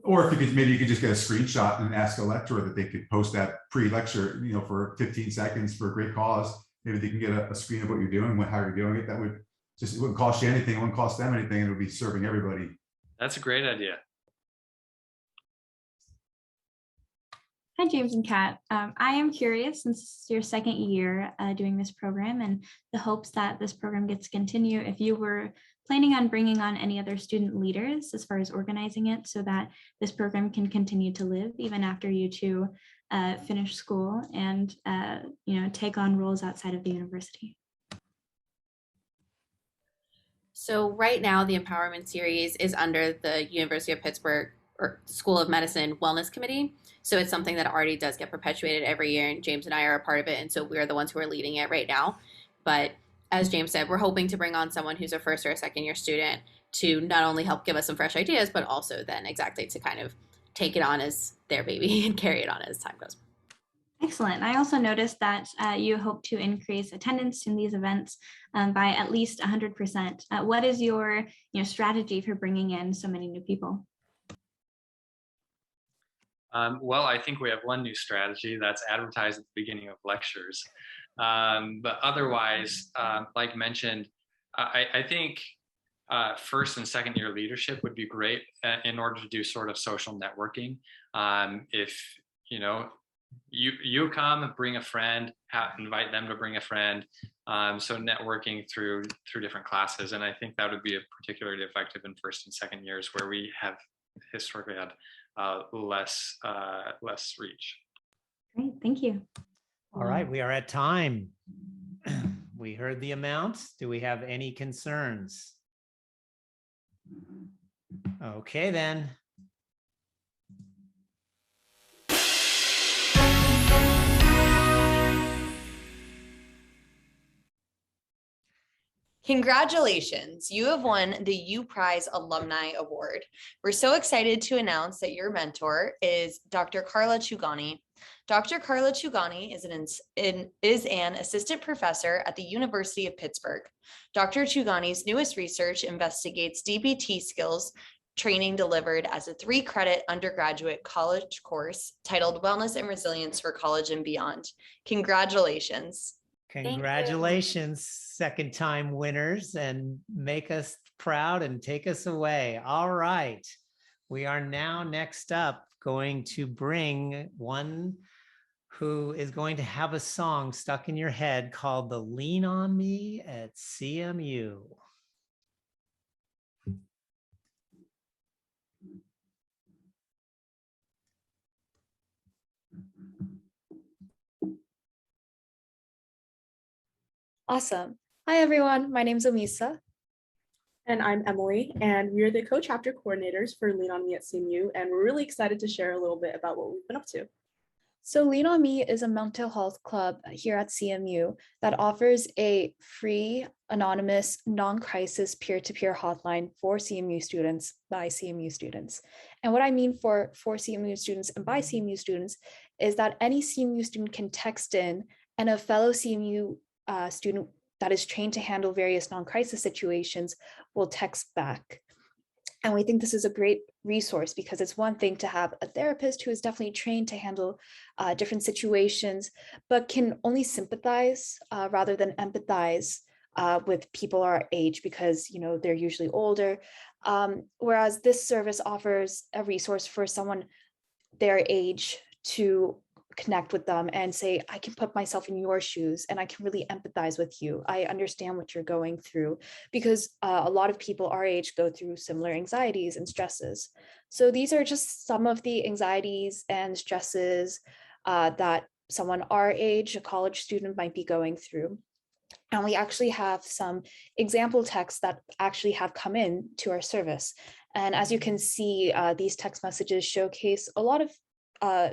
Or if you could, maybe you could just get a screenshot and ask a lecturer that they could post that pre-lecture, for 15 seconds for a great cause. Maybe they can get a screen of what you're doing, how you're doing it. That would it wouldn't cost you anything. It wouldn't cost them anything. And it would be serving everybody. That's a great idea. Hi, James and Kat. I am curious, since it's your second year doing this program and the hopes that this program gets to continue, if you were planning on bringing on any other student leaders as far as organizing it so that this program can continue to live even after you 2 finish school and take on roles outside of the university. So right now, the Empowerment Series is under the University of Pittsburgh School of Medicine Wellness Committee. So it's something that already does get perpetuated every year, and James and I are a part of it. And so we're the ones who are leading it right now. But as James said, we're hoping to bring on someone who's a 1st or a 2nd year student to not only help give us some fresh ideas, but also then exactly to kind of take it on as their baby and carry it on as time goes. Excellent. I also noticed that you hope to increase attendance in these events by at least 100%. What is your strategy for bringing in so many new people? Well, I think we have one new strategy, that's advertise at the beginning of lectures. But otherwise, like mentioned, I think 1st and 2nd year leadership would be great in order to do sort of social networking. If you come, bring a friend, invite them to bring a friend. So networking through different classes, and I think that would be particularly effective in 1st and 2nd years where we have historically had less reach. Great, thank you. All right, we are at time. We heard the amounts. Do we have any concerns? Okay, then. Congratulations, you have won the U Prize Alumni Award. We're so excited to announce that your mentor is Dr. Carla Chugani. Dr. Carla Chugani is an assistant professor at the University of Pittsburgh. Dr. Chugani's newest research investigates DBT skills training delivered as a 3-credit undergraduate college course titled Wellness and Resilience for College and Beyond. Congratulations. Congratulations, second-time winners, and make us proud and take us away. All right. We are now next up going to bring one who is going to have a song stuck in your head called the Lean on Me at CMU. Awesome. Hi, everyone. My name is Amisa. And I'm Emily, and we're the co-chapter coordinators for Lean On Me at CMU, and we're really excited to share a little bit about what we've been up to. So Lean On Me is a mental health club here at CMU that offers a free, anonymous, non-crisis peer-to-peer hotline for CMU students by CMU students. And what I mean for CMU students and by CMU students is that any CMU student can text in, and a fellow CMU student that is trained to handle various non-crisis situations will text back. And we think this is a great resource because it's one thing to have a therapist who is definitely trained to handle different situations, but can only sympathize rather than empathize with people our age because, you know, they're usually older. Whereas this service offers a resource for someone their age to connect with them and say, I can put myself in your shoes and I can really empathize with you. I understand what you're going through, because a lot of people our age go through similar anxieties and stresses. So these are just some of the anxieties and stresses that someone our age, a college student, might be going through. And we actually have some example texts that actually have come in to our service. And as you can see, these text messages showcase a lot of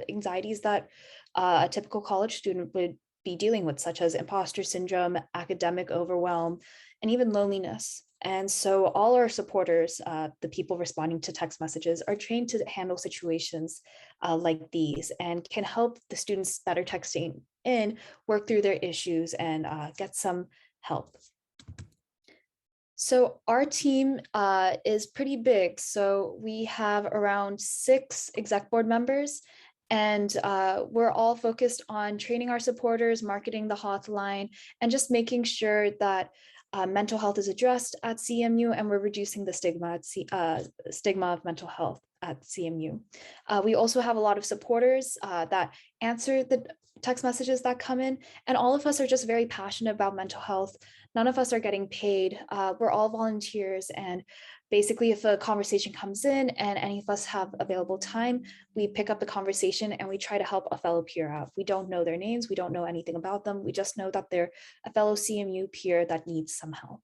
anxieties that a typical college student would be dealing with, such as imposter syndrome, academic overwhelm, and even loneliness. And so all our supporters, the people responding to text messages, are trained to handle situations like these and can help the students that are texting in work through their issues and get some help. So our team is pretty big. So we have around 6 exec board members, and we're all focused on training our supporters, marketing the hotline, and just making sure that mental health is addressed at CMU, and we're reducing the stigma of mental health at CMU. We also have a lot of supporters that answer the text messages that come in, and all of us are just very passionate about mental health. None of us are getting paid. We're all volunteers, and basically if a conversation comes in and any of us have available time, we pick up the conversation and we try to help a fellow peer out. We don't know their names, we don't know anything about them. We just know that they're a fellow CMU peer that needs some help.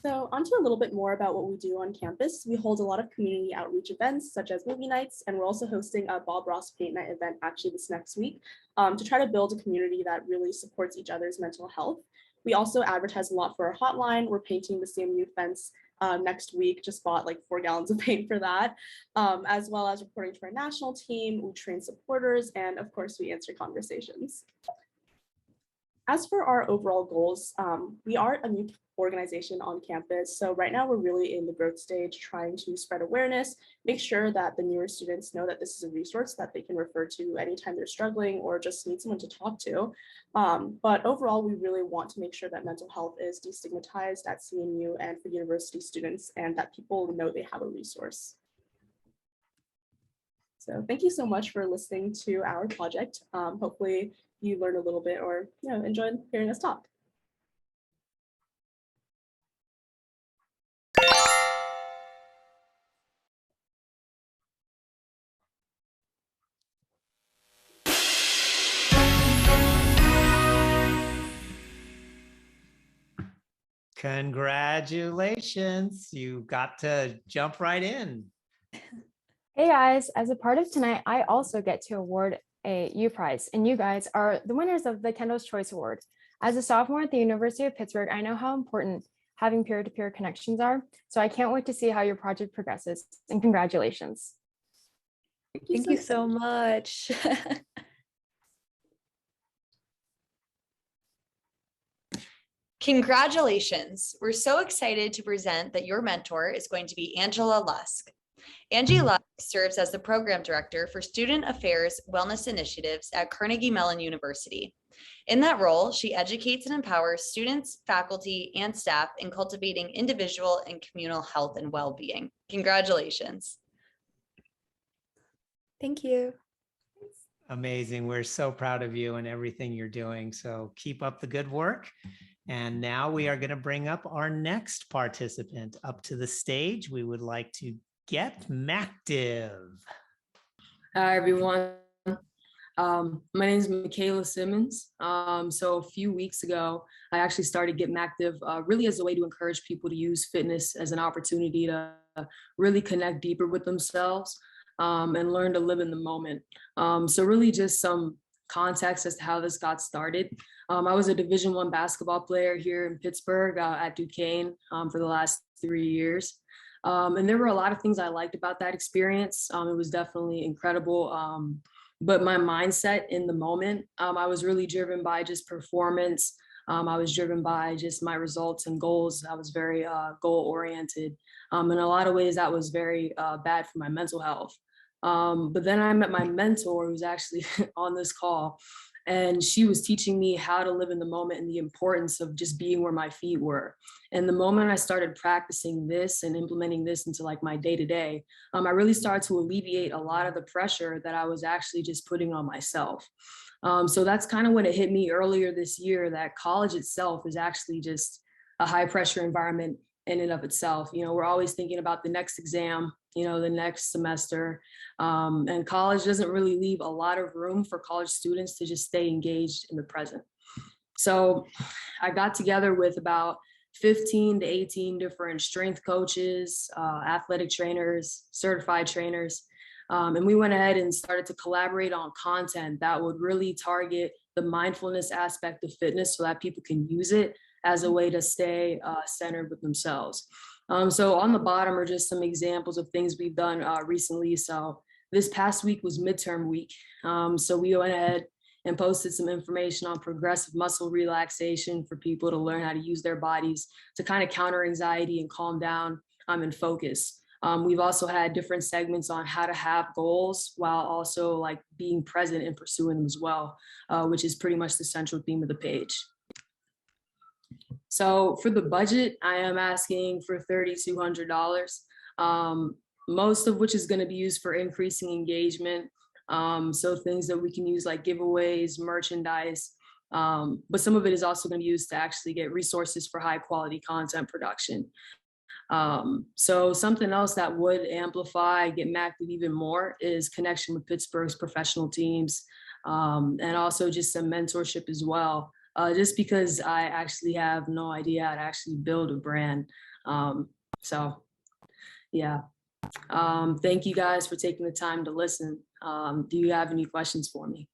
So onto a little bit more about what we do on campus. We hold a lot of community outreach events such as movie nights, and we're also hosting a Bob Ross Paint Night event actually this next week to try to build a community that really supports each other's mental health. We also advertise a lot for our hotline. We're painting the CMU fence next week, just bought like 4 gallons of paint for that, as well as reporting to our national team. We train supporters, and of course we answer conversations. As for our overall goals, we are a new organization on campus. So right now we're really in the growth stage, trying to spread awareness, make sure that the newer students know that this is a resource that they can refer to anytime they're struggling or just need someone to talk to. But overall, we really want to make sure that mental health is destigmatized at CMU and for university students, and that people know they have a resource. So thank you so much for listening to our project. Hopefully you learned a little bit or enjoyed hearing us talk. Congratulations, you got to jump right in. Hey guys, as a part of tonight, I also get to award a U Prize, and you guys are the winners of the Kendall's Choice Award. As a sophomore at the University of Pittsburgh, I know how important having peer-to-peer connections are. So I can't wait to see how your project progresses, and congratulations. Thank you so much. Congratulations. We're so excited to present that your mentor is going to be Angela Lusk. Angie Lusk serves as the program director for Student Affairs Wellness Initiatives at Carnegie Mellon University. In that role, she educates and empowers students, faculty, and staff in cultivating individual and communal health and well-being. Congratulations. Thank you. Amazing. We're so proud of you and everything you're doing. So keep up the good work. And now we are going to bring up our next participant up to the stage. We would like to get Mactive. Hi, everyone. My name is Michaela Simmons. So a few weeks ago, I actually started Get Mactive really as a way to encourage people to use fitness as an opportunity to really connect deeper with themselves and learn to live in the moment. So really just some context as to how this got started. I was a Division I basketball player here in Pittsburgh at Duquesne for the last 3 years. And there were a lot of things I liked about that experience. It was definitely incredible. But my mindset in the moment, I was really driven by just performance. I was driven by just my results and goals. I was very goal oriented. In a lot of ways, that was very bad for my mental health. But then I met my mentor, who's actually on this call, and she was teaching me how to live in the moment and the importance of just being where my feet were. And the moment I started practicing this and implementing this into like my day-to-day, I really started to alleviate a lot of the pressure that I was actually just putting on myself. So that's kind of when it hit me earlier this year that college itself is actually just a high pressure environment in and of itself. You know, we're always thinking about the next exam, you know, the next semester. And college doesn't really leave a lot of room for college students to just stay engaged in the present. So I got together with about 15 to 18 different strength coaches, athletic trainers, certified trainers. And we went ahead and started to collaborate on content that would really target the mindfulness aspect of fitness so that people can use it as a way to stay centered with themselves. So on the bottom are just some examples of things we've done recently. So this past week was midterm week. So we went ahead and posted some information on progressive muscle relaxation for people to learn how to use their bodies to kind of counter anxiety and calm down and focus. We've also had different segments on how to have goals while also like being present and pursuing them as well, which is pretty much the central theme of the page. So for the budget, I am asking for $3,200, most of which is going to be used for increasing engagement. So things that we can use like giveaways, merchandise, but some of it is also going to be used to actually get resources for high quality content production. So something else that would amplify, get Mactive even more is connection with Pittsburgh's professional teams, and also just some mentorship as well. Just because I actually have no idea how to actually build a brand. So yeah, thank you guys for taking the time to listen. Do you have any questions for me?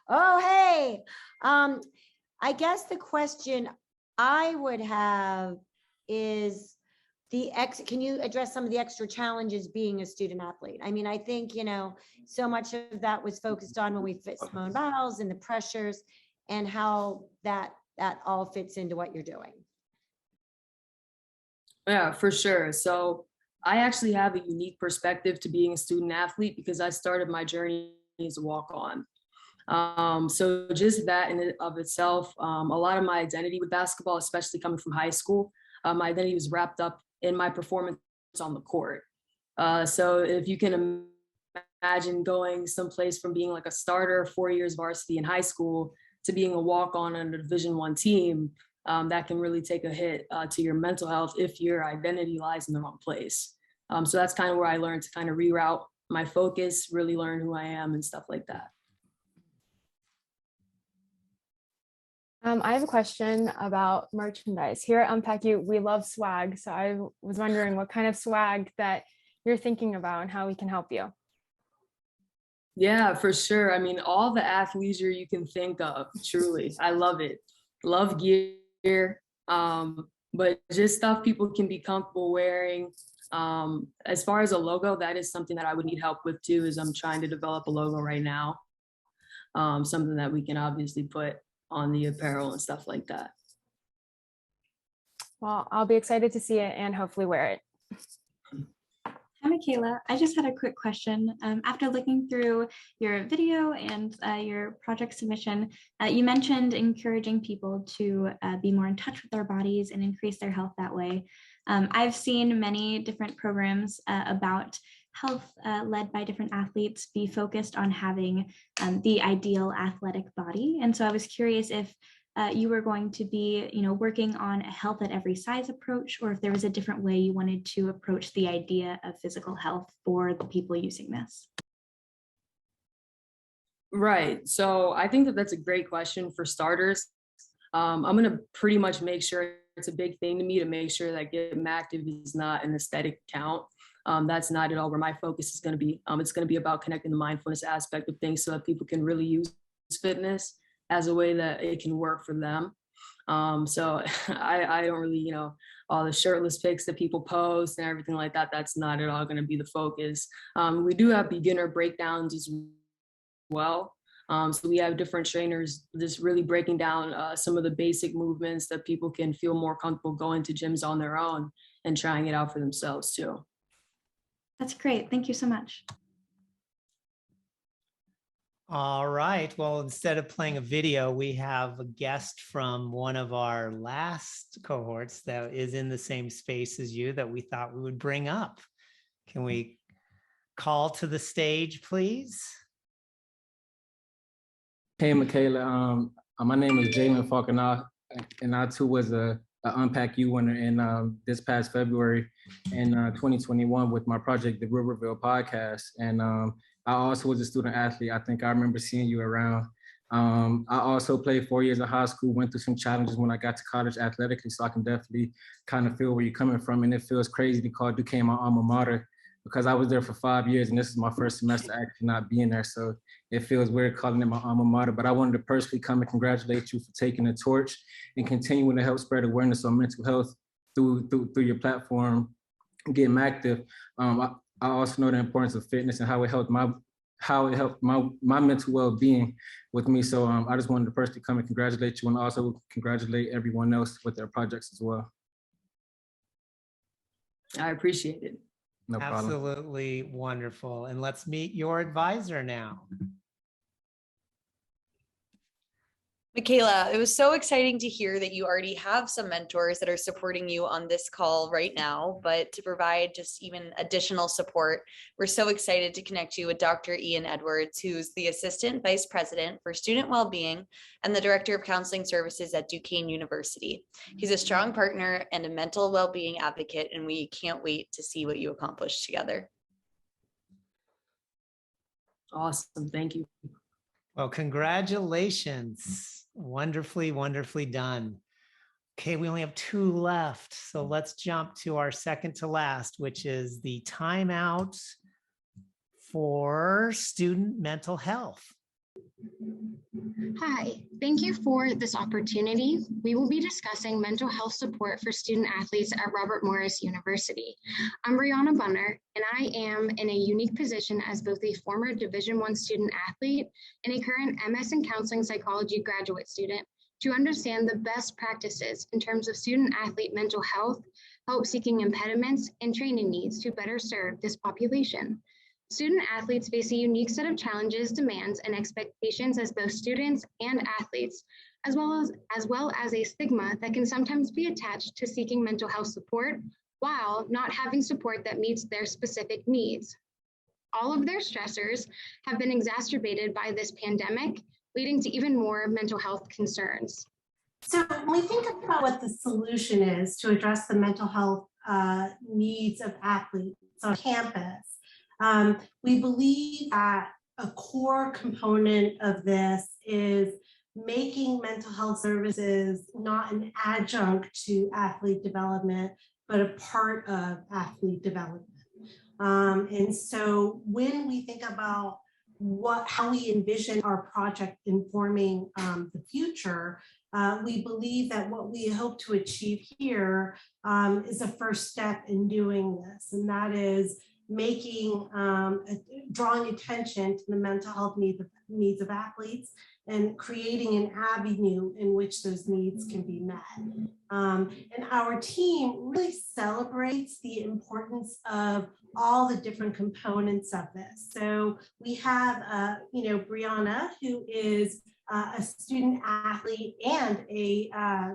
Oh, hey, I guess the question I would have is can you address some of the extra challenges being a student athlete? I mean, I think, you know, so much of that was focused on when we fit Simone Biles and the pressures and how that all fits into what you're doing. Yeah, for sure. So I actually have a unique perspective to being a student athlete because I started my journey as a walk-on. So just that in and of itself, a lot of my identity with basketball, especially coming from high school, my identity was wrapped up in my performance on the court. So if you can imagine going someplace from being like a starter, 4 years varsity in high school, to being a walk-on on a Division I team, that can really take a hit to your mental health if your identity lies in the wrong place. So that's kind of where I learned to kind of reroute my focus, really learn who I am and stuff like that. I have a question about merchandise. Here at Unpack U, we love swag. So I was wondering what kind of swag that you're thinking about and how we can help you. Yeah, for sure. I mean, all the athleisure you can think of, truly. I love it. Love gear, but just stuff people can be comfortable wearing. As far as a logo, that is something that I would need help with too, is I'm trying to develop a logo right now. Something that we can obviously put on the apparel and stuff like that. Well, I'll be excited to see it and hopefully wear it. Hi, Michaela. I just had a quick question. After looking through your video and your project submission, you mentioned encouraging people to be more in touch with their bodies and increase their health that way. I've seen many different programs about health led by different athletes be focused on having the ideal athletic body. And so I was curious if you were going to be, working on a health at every size approach, or if there was a different way you wanted to approach the idea of physical health for the people using this. Right. So I think that that's a great question for starters. I'm going to pretty much make sure it's a big thing to me to make sure that getting active is not an aesthetic count. That's not at all where my focus is going to be. It's going to be about connecting the mindfulness aspect of things so that people can really use fitness as a way that it can work for them. So I don't really, all the shirtless pics that people post and everything like that, that's not at all going to be the focus. We do have beginner breakdowns as well. So we have different trainers just really breaking down some of the basic movements that people can feel more comfortable going to gyms on their own and trying it out for themselves too. That's great. Thank you so much. All right. Well, instead of playing a video, we have a guest from one of our last cohorts that is in the same space as you that we thought we would bring up. Can we call to the stage, please? Hey, Michaela. My name is Jalen Farkana, and I too was a Unpack U winner in this past February in 2021 with my project, the Riverville Podcast. And I also was a student athlete. I think I remember seeing you around. I also played 4 years of high school, went through some challenges when I got to college athletically, so I can definitely kind of feel where you're coming from. And it feels crazy to call Duquesne my alma mater because I was there for 5 years and this is my first semester actually not being there. So it feels weird calling it my alma mater, but I wanted to personally come and congratulate you for taking the torch and continuing to help spread awareness on mental health through your platform, Getting Active. I also know the importance of fitness and how it helped my mental well-being with me. So I just wanted to personally come and congratulate you and also congratulate everyone else with their projects as well. I appreciate it. No problem. Absolutely wonderful. And let's meet your advisor now. Michaela, it was so exciting to hear that you already have some mentors that are supporting you on this call right now, but to provide just even additional support, we're so excited to connect you with Dr. Ian Edwards, who's the Assistant Vice President for Student Wellbeing and the Director of Counseling Services at Duquesne University. He's a strong partner and a mental well-being advocate, and we can't wait to see what you accomplish together. Awesome, thank you. Well, congratulations. Wonderfully, wonderfully done. Okay, we only have 2 left. So let's jump to our second to last, which is the timeout for student mental health. Hi, thank you for this opportunity. We will be discussing mental health support for student athletes at Robert Morris University. I'm Brianna Bunner, and I am in a unique position as both a former Division I student athlete and a current MS in Counseling Psychology graduate student to understand the best practices in terms of student athlete mental health, help-seeking impediments, and training needs to better serve this population. Student athletes face a unique set of challenges, demands, and expectations as both students and athletes, as well as a stigma that can sometimes be attached to seeking mental health support while not having support that meets their specific needs. All of their stressors have been exacerbated by this pandemic, leading to even more mental health concerns. So when we think about what the solution is to address the mental health needs of athletes on campus, we believe that a core component of this is making mental health services not an adjunct to athlete development, but a part of athlete development. And so when we think about how we envision our project informing the future, we believe that what we hope to achieve here is a first step in doing this, and that is making, drawing attention to the mental health needs of athletes and creating an avenue in which those needs can be met. And our team really celebrates the importance of all the different components of this. So we have, Brianna, who is a student athlete and a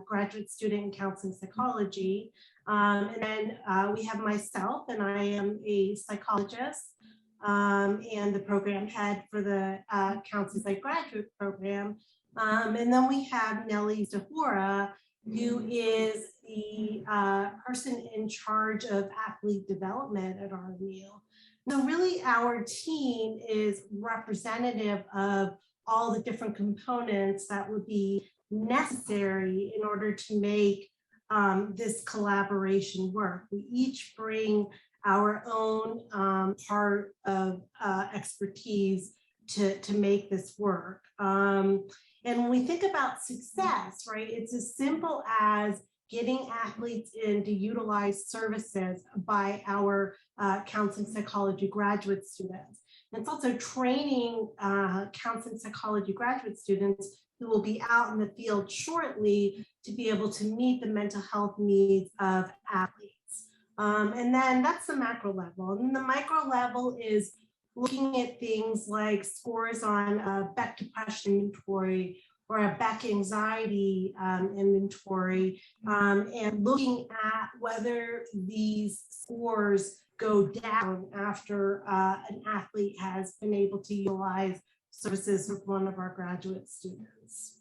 graduate student in counseling psychology. And then we have myself, and I am a psychologist and the program head for the counseling psych graduate program. And then we have Nellie Zahora, who is the person in charge of athlete development at RMU. So really our team is representative of all the different components that would be necessary in order to make this collaboration work. We each bring our own part of expertise to make this work. And when we think about success, right, it's as simple as getting athletes in to utilize services by our counseling psychology graduate students. And it's also training counseling psychology graduate students who will be out in the field shortly to be able to meet the mental health needs of athletes. And then that's the macro level. And the micro level is looking at things like scores on a Beck depression inventory or a Beck anxiety inventory, and looking at whether these scores go down after an athlete has been able to utilize services with one of our graduate students.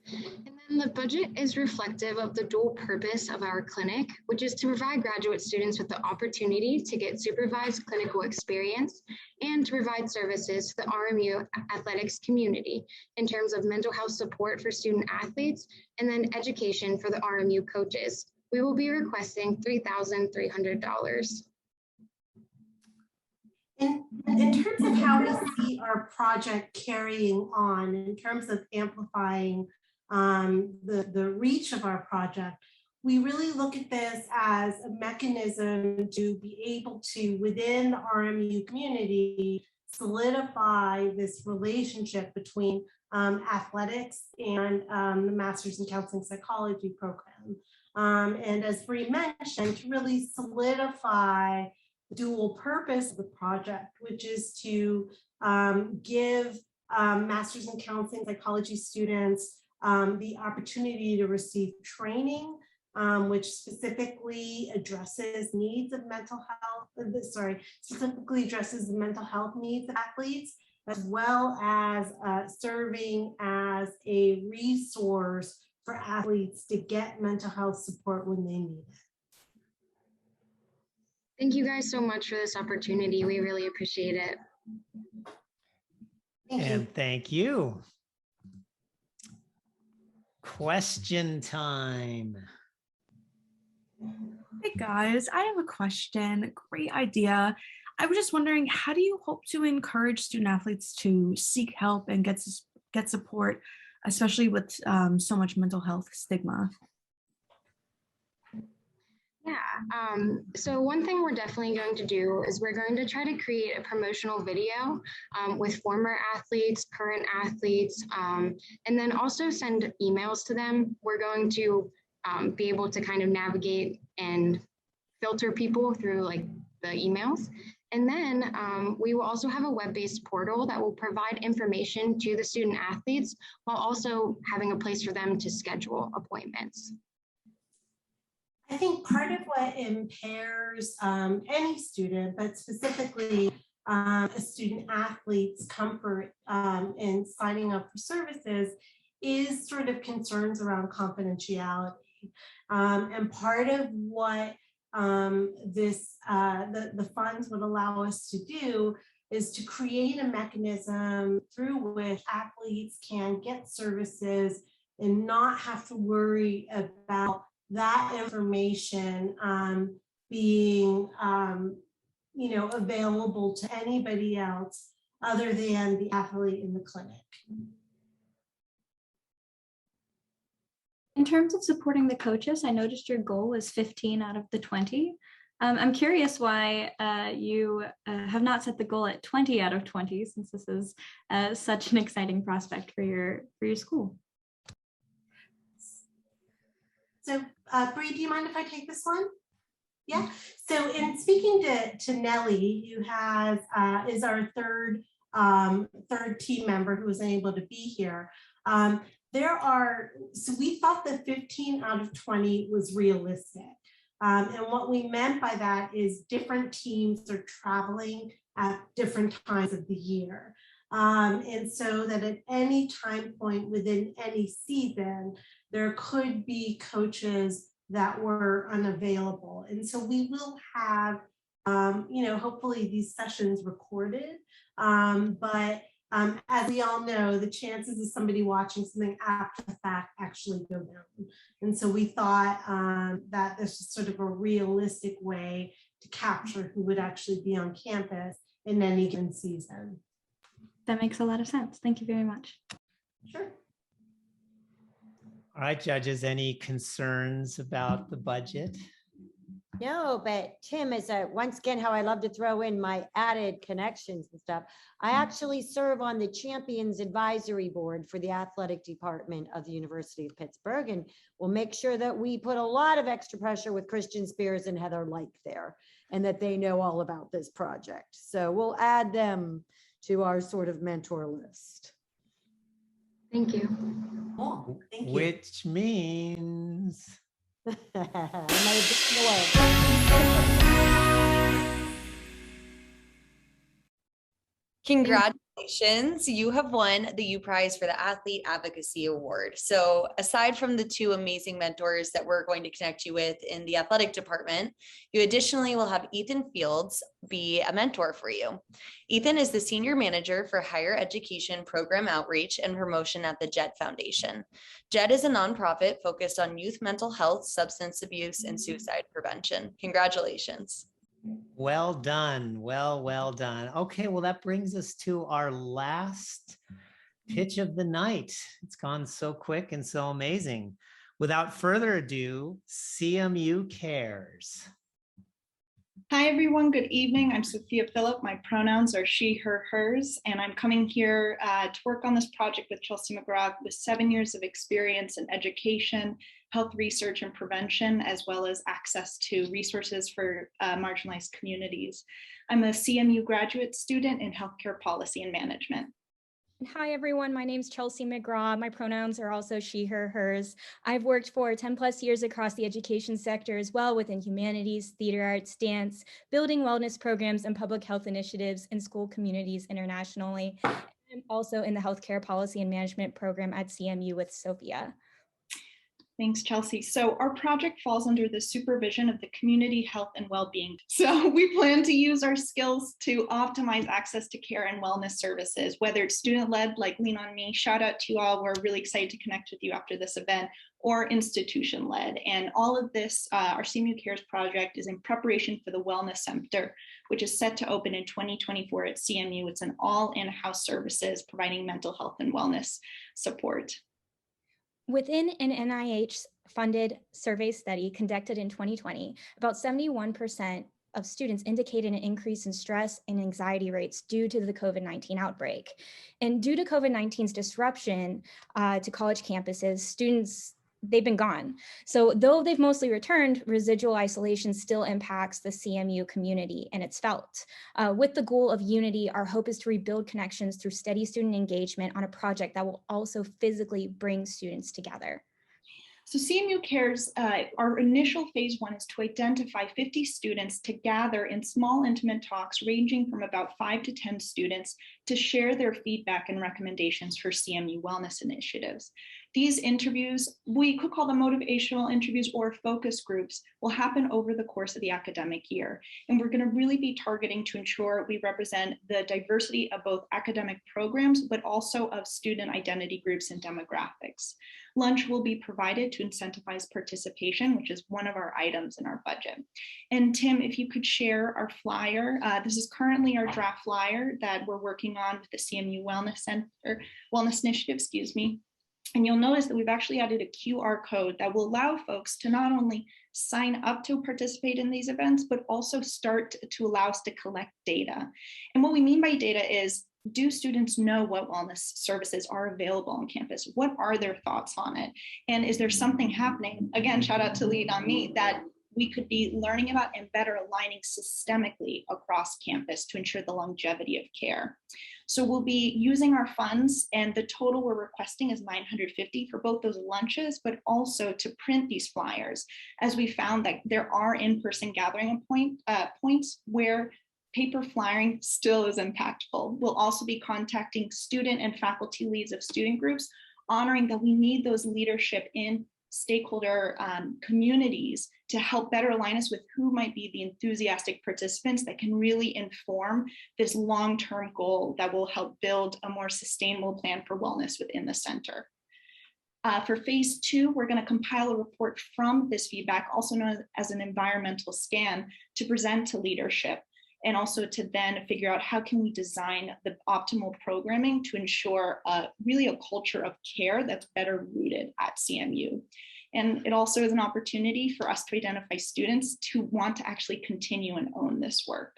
And then the budget is reflective of the dual purpose of our clinic, which is to provide graduate students with the opportunity to get supervised clinical experience and to provide services to the RMU athletics community in terms of mental health support for student athletes and then education for the RMU coaches. We will be requesting $3,300. In terms of how we see our project carrying on, in terms of amplifying the reach of our project, we really look at this as a mechanism to be able to, within the RMU community, solidify this relationship between athletics and the Master's in Counseling Psychology program. And as Bree mentioned, to really solidify the dual purpose of the project, which is to give Master's in Counseling Psychology students the opportunity to receive training, which specifically addresses needs of mental health, specifically addresses the mental health needs of athletes, as well as serving as a resource for athletes to get mental health support when they need it. Thank you guys so much for this opportunity. We really appreciate it. Thank you. Question time. Hey guys, I have a question. Great idea. I was just wondering, how do you hope to encourage student athletes to seek help and get support, especially with so much mental health stigma? Yeah, so one thing we're definitely going to do is we're going to try to create a promotional video with former athletes, current athletes, and then also send emails to them. We're going to be able to kind of navigate and filter people through like the emails. And then we will also have a web-based portal that will provide information to the student athletes while also having a place for them to schedule appointments. I think part of what impairs any student, but specifically a student athlete's comfort in signing up for services is sort of concerns around confidentiality. And part of what the funds would allow us to do is to create a mechanism through which athletes can get services and not have to worry about that information being available to anybody else other than the athlete in the clinic. In terms of supporting the coaches, I noticed your goal was 15 out of the 20. I'm curious why you have not set the goal at 20 out of 20, since this is such an exciting prospect for your school. So Bree, do you mind if I take this one? Yeah. So in speaking to Nellie, who has is our third team member who was unable to be here. So we thought that 15 out of 20 was realistic. And what we meant by that is different teams are traveling at different times of the year. And so that at any time point within any season, there could be coaches that were unavailable. And so we will have, hopefully these sessions recorded. As we all know, the chances of somebody watching something after the fact actually go down. And so we thought that this is sort of a realistic way to capture who would actually be on campus in any given season. That makes a lot of sense. Thank you very much. Sure. All right, judges, any concerns about the budget? No, but Tim, is once again how I love to throw in my added connections and stuff. I actually serve on the Champions Advisory Board for the athletic department of the University of Pittsburgh, and we'll make sure that we put a lot of extra pressure with Christian Spears and Heather Like there, and that they know all about this project. So we'll add them to our sort of mentor list. Thank you. Oh, thank you. Which means Congratulations, you have won the U Prize for the Athlete Advocacy Award. So aside from the two amazing mentors that we're going to connect you with in the athletic department, you additionally will have Ethan Fields be a mentor for you. Ethan is the Senior Manager for Higher Education Program Outreach and Promotion at the JET Foundation. JET is a nonprofit focused on youth mental health, substance abuse, and suicide prevention. Congratulations. well done. Well done. Okay, well, that brings us to our last pitch of the night. It's gone so quick and so amazing. Without further ado, CMU Cares. Hi, everyone. Good evening. I'm Sophia Phillip. My pronouns are she, her, hers, and I'm coming here to work on this project with Chelsea Mcgraw with 7 years of experience in education, health research and prevention, as well as access to resources for marginalized communities. I'm a CMU graduate student in healthcare policy and management. Hi, everyone. My name is Chelsea Mcgraw. My pronouns are also she, her, hers. I've worked for 10 plus years across the education sector as well within humanities, theater arts, dance, building wellness programs, and public health initiatives in school communities internationally. I'm also in the healthcare policy and management program at CMU with Sophia. Thanks, Chelsea. So our project falls under the supervision of the Community Health and Wellbeing. So we plan to use our skills to optimize access to care and wellness services, whether it's student-led like Lean On Me, shout out to you all. We're really excited to connect with you after this event, or institution-led. And all of this, our CMU Cares project is in preparation for the Wellness Center, which is set to open in 2024 at CMU. It's an all in-house services providing mental health and wellness support. Within an NIH-funded survey study conducted in 2020, about 71% of students indicated an increase in stress and anxiety rates due to the COVID-19 outbreak. And due to COVID-19's disruption to college campuses, students, they've been gone. So though they've mostly returned, residual isolation still impacts the CMU community, and it's felt. With the goal of unity, our hope is to rebuild connections through steady student engagement on a project that will also physically bring students together. So CMU Cares, our initial phase 1 is to identify 50 students to gather in small intimate talks ranging from about 5 to 10 students to share their feedback and recommendations for CMU wellness initiatives. These interviews, we could call them motivational interviews or focus groups, will happen over the course of the academic year. And we're going to really be targeting to ensure we represent the diversity of both academic programs, but also of student identity groups and demographics. Lunch will be provided to incentivize participation, which is one of our items in our budget. And Tim, if you could share our flyer. This is currently our draft flyer that we're working on with the CMU Wellness Initiative, excuse me. And you'll notice that we've actually added a QR code that will allow folks to not only sign up to participate in these events, but also start to allow us to collect data. And what we mean by data is, do students know what wellness services are available on campus? What are their thoughts on it? And is there something happening? Again, shout out to Lead on Me, that we could be learning about and better aligning systemically across campus to ensure the longevity of care. So we'll be using our funds, and the total we're requesting is $950 for both those lunches, but also to print these flyers, as we found that there are in-person gathering points where paper flyering still is impactful. We'll also be contacting student and faculty leads of student groups, honoring that we need those leadership in stakeholder communities to help better align us with who might be the enthusiastic participants that can really inform this long-term goal that will help build a more sustainable plan for wellness within the center. For phase 2, we're going to compile a report from this feedback, also known as an environmental scan, to present to leadership, and also to then figure out how can we design the optimal programming to ensure really a culture of care that's better rooted at CMU. And it also is an opportunity for us to identify students to want to actually continue and own this work.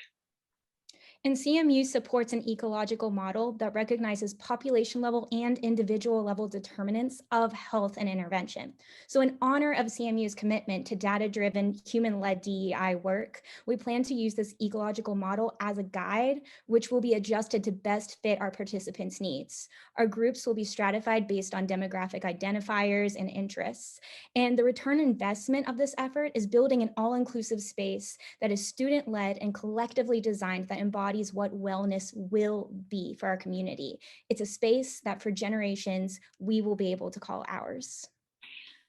And CMU supports an ecological model that recognizes population level and individual level determinants of health and intervention. So in honor of CMU's commitment to data-driven, human-led DEI work, we plan to use this ecological model as a guide, which will be adjusted to best fit our participants' needs. Our groups will be stratified based on demographic identifiers and interests. And the return investment of this effort is building an all-inclusive space that is student-led and collectively designed that embodies what wellness will be for our community. It's a space that for generations, we will be able to call ours.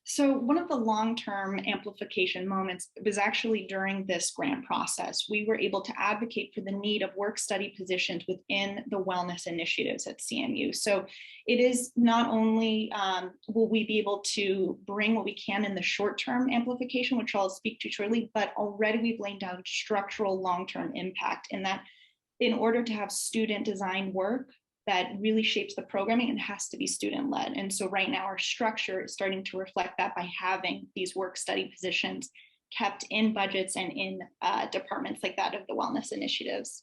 So one of the long-term amplification moments was actually during this grant process. We were able to advocate for the need of work-study positions within the wellness initiatives at CMU. So it is not only will we be able to bring what we can in the short-term amplification, which I'll speak to shortly, but already we've laid down structural long-term impact in that in order to have student design work that really shapes the programming, it has to be student-led. And so right now our structure is starting to reflect that by having these work-study positions kept in budgets and in departments like that of the wellness initiatives.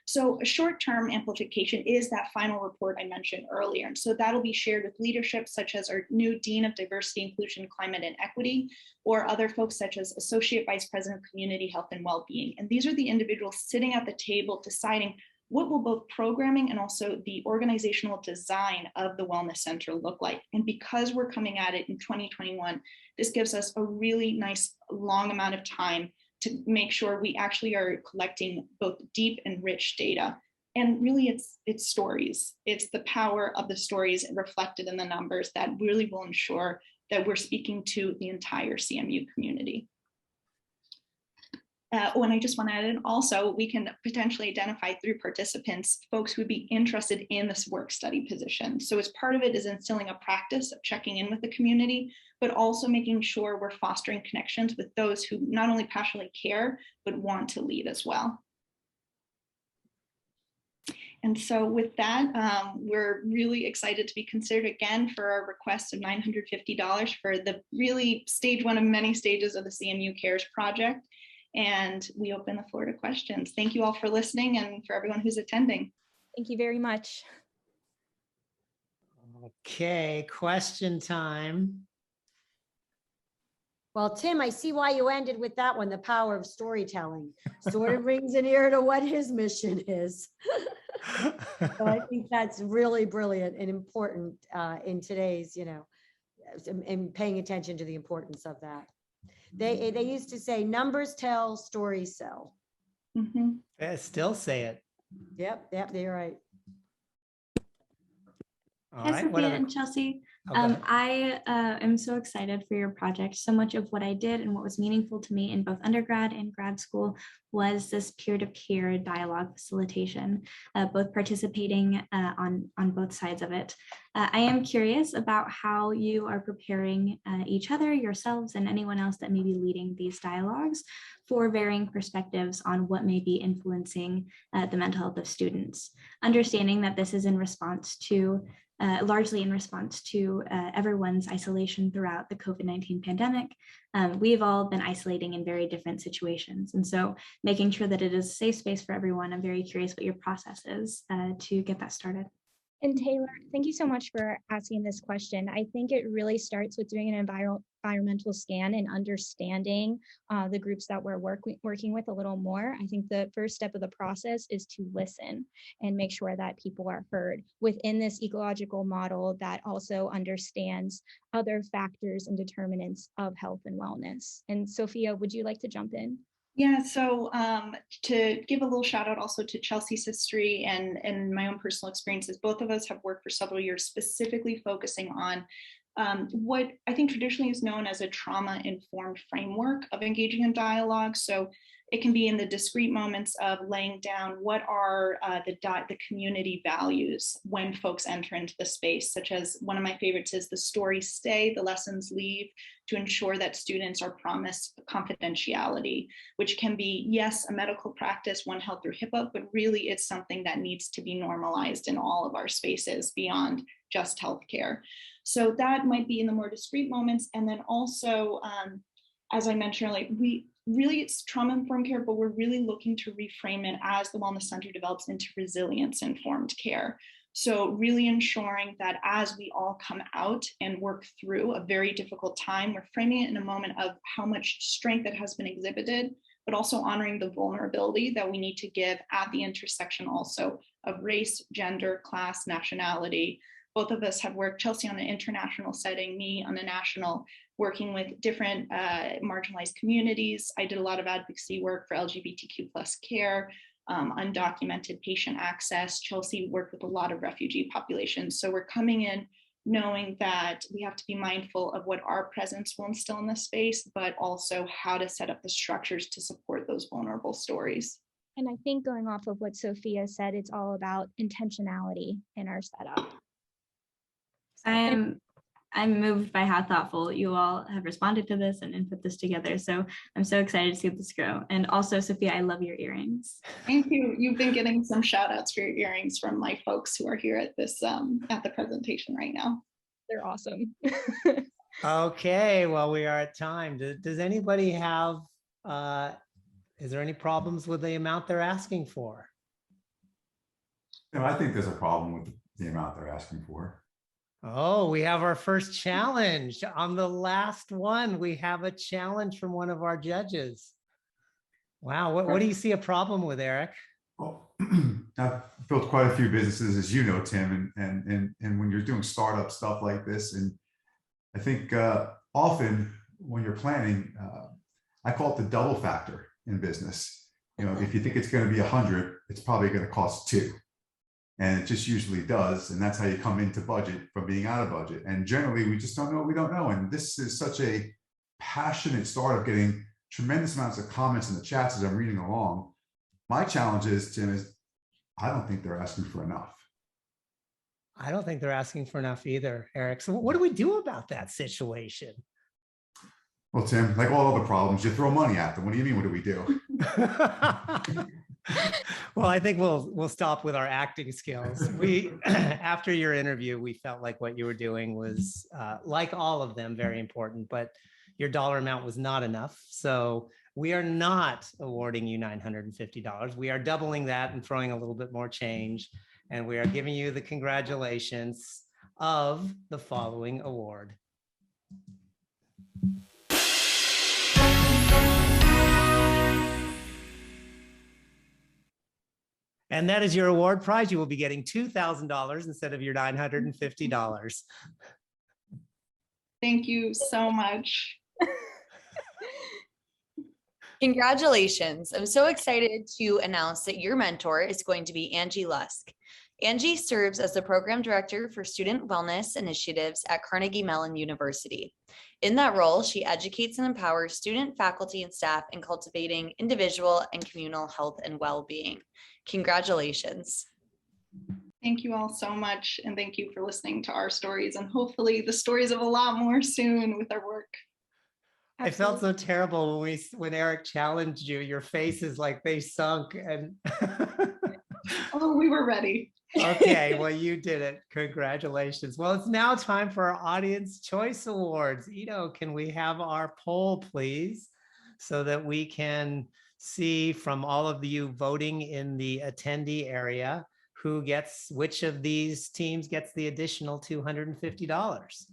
So a short-term amplification is that final report I mentioned earlier. And so that'll be shared with leadership such as our new Dean of Diversity, Inclusion, Climate, and Equity, or other folks such as Associate Vice President of Community Health and Wellbeing. And these are the individuals sitting at the table deciding what will both programming and also the organizational design of the Wellness Center look like. And because we're coming at it in 2021, this gives us a really nice long amount of time to make sure we actually are collecting both deep and rich data. And really it's stories. It's the power of the stories reflected in the numbers that really will ensure that we're speaking to the entire CMU community. And I just want to add in also, we can potentially identify through participants, folks who would be interested in this work study position. So as part of it is instilling a practice of checking in with the community, but also making sure we're fostering connections with those who not only passionately care, but want to lead as well. And so with that, we're really excited to be considered again for our request of $950 for the really stage one of many stages of the CMU Cares project. And we open the floor to questions. Thank you all for listening and for everyone who's attending. Thank you very much. Okay, question time. Well, Tim, I see why you ended with that one, the power of storytelling. Sort of rings an ear to what his mission is. So I think that's really brilliant and important in today's, and paying attention to the importance of that. They used to say, numbers tell, stories sell. Mm-hmm. Yeah, still say it. Yep, you're right. All Hi, right. Sophia What other? and Chelsea. Oh, go ahead. I am so excited for your project. So much of what I did and what was meaningful to me in both undergrad and grad school was this peer-to-peer dialogue facilitation, both participating on both sides of it. I am curious about how you are preparing each other, yourselves, and anyone else that may be leading these dialogues for varying perspectives on what may be influencing the mental health of students. Understanding that this is in response to largely in response to everyone's isolation throughout the COVID-19 pandemic. We've all been isolating in very different situations. And so making sure that it is a safe space for everyone, I'm very curious what your process is to get that started. And Taylor, thank you so much for asking this question. I think it really starts with doing an environmental scan and understanding the groups that we're working with a little more. I think the first step of the process is to listen and make sure that people are heard within this ecological model that also understands other factors and determinants of health and wellness. And Sophia, would you like to jump in? Yeah, so to give a little shout out also to Chelsea's history and my own personal experiences, both of us have worked for several years specifically focusing on what I think traditionally is known as a trauma-informed framework of engaging in dialogue. So it can be in the discrete moments of laying down what are the community values when folks enter into the space, such as one of my favorites is the stories stay, the lessons leave, to ensure that students are promised confidentiality, which can be, yes, a medical practice, one held through HIPAA, but really it's something that needs to be normalized in all of our spaces beyond just healthcare. So that might be in the more discrete moments. And then also, as I mentioned earlier, it's trauma-informed care, but we're really looking to reframe it as the Wellness Center develops into resilience-informed care. So really ensuring that as we all come out and work through a very difficult time, we're framing it in a moment of how much strength that has been exhibited, but also honoring the vulnerability that we need to give at the intersection also of race, gender, class, nationality. Both of us have worked, Chelsea on an international setting, me on a national, working with different marginalized communities. I did a lot of advocacy work for LGBTQ+ care, undocumented patient access. Chelsea worked with a lot of refugee populations. So we're coming in knowing that we have to be mindful of what our presence will instill in this space, but also how to set up the structures to support those vulnerable stories. And I think going off of what Sophia said, it's all about intentionality in our setup. I'm moved by how thoughtful you all have responded to this and put this together. So I'm so excited to see this grow. And also, Sophia, I love your earrings. Thank you. You've been getting some shout outs for your earrings from my folks who are here at this at the presentation right now. They're awesome. Okay, well, we are at time. Does anybody have, is there any problems with the amount they're asking for? No, I think there's a problem with the amount they're asking for. Oh, we have our first challenge. On the last one, we have a challenge from one of our judges. Wow, what do you see a problem with, Eric? Well, I've built quite a few businesses, as you know, Tim, and when you're doing startup stuff like this, and I think often when you're planning, I call it the double factor in business. You know, if you think it's going to be 100, it's probably going to cost 2. And it just usually does. And that's how you come into budget from being out of budget. And generally, we just don't know what we don't know. And this is such a passionate startup, getting tremendous amounts of comments in the chats as I'm reading along. My challenge is, Tim, is I don't think they're asking for enough. I don't think they're asking for enough either, Eric. So what do we do about that situation? Well, Tim, like all other problems, you throw money at them. What do you mean? What do we do? Well, I think we'll stop with our acting skills. We, after your interview, we felt like what you were doing was, like all of them, very important, but your dollar amount was not enough. So we are not awarding you $950. We are doubling that and throwing a little bit more change. And we are giving you the congratulations of the following award. And that is your award prize. You will be getting $2,000 instead of your $950. Thank you so much. Congratulations. I'm so excited to announce that your mentor is going to be Angie Lusk. Angie serves as the Program Director for Student Wellness Initiatives at Carnegie Mellon University. In that role, she educates and empowers student, faculty, and staff in cultivating individual and communal health and well-being. Congratulations. Thank you all so much. And thank you for listening to our stories and hopefully the stories of a lot more soon with our work. I felt so terrible when Eric challenged you. Your faces like they sunk and oh, we were ready. Okay, well, you did it. Congratulations. Well, it's now time for our Audience Choice Awards. Ito, can we have our poll, please, so that we can see from all of you voting in the attendee area which of these teams gets the additional $250.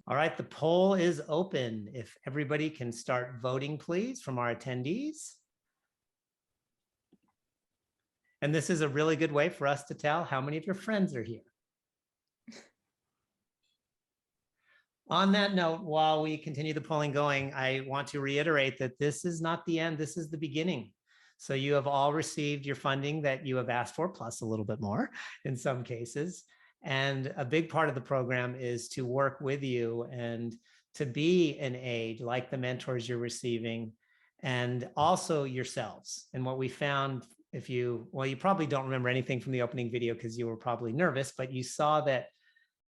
All right, the poll is open. If everybody can start voting, please, from our attendees. And this is a really good way for us to tell how many of your friends are here. On that note, while we continue the polling going, I want to reiterate that this is not the end, this is the beginning. So you have all received your funding that you have asked for, plus a little bit more in some cases. And a big part of the program is to work with you and to be an aid like the mentors you're receiving, and also yourselves. And what we found, you probably don't remember anything from the opening video because you were probably nervous, but you saw that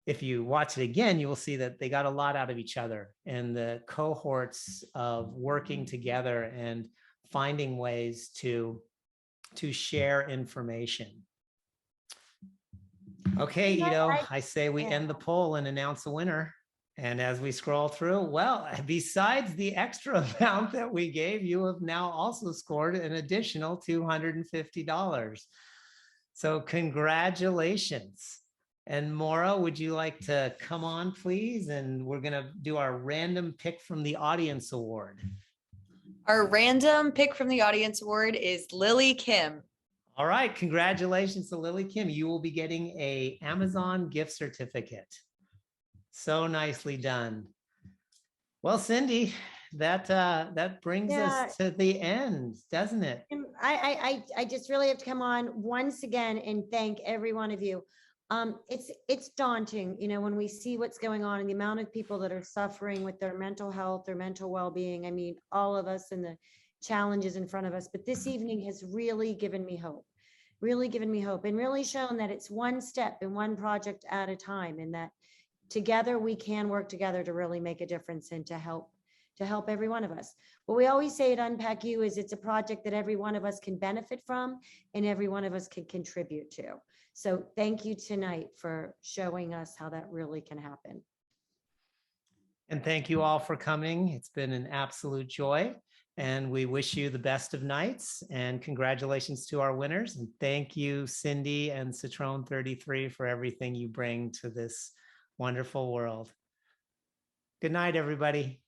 if you watch it again, you will see that they got a lot out of each other, and the cohorts of working together and finding ways to share information. Okay, Ito, I say we end the poll and announce a winner. And as we scroll through, well, besides the extra amount that we gave, you have now also scored an additional $250. So congratulations. And Maura, would you like to come on, please? And we're going to do our random pick from the audience award. Our random pick from the audience award is Lily Kim. All right, congratulations to Lily Kim. You will be getting an Amazon gift certificate. So nicely done. Well, Cindy, that brings us to the end, doesn't it? I just really have to come on once again and thank every one of you. It's daunting, when we see what's going on and the amount of people that are suffering with their mental health, their mental well-being. I mean, all of us and the challenges in front of us. But this evening has really given me hope, and really shown that it's one step and one project at a time, and that together we can work together to really make a difference and to help every one of us. What we always say at Unpack U is it's a project that every one of us can benefit from and every one of us can contribute to. So thank you tonight for showing us how that really can happen. And thank you all for coming. It's been an absolute joy. And we wish you the best of nights, and congratulations to our winners. And thank you, Cindy and Citrone 33, for everything you bring to this wonderful world. Good night, everybody.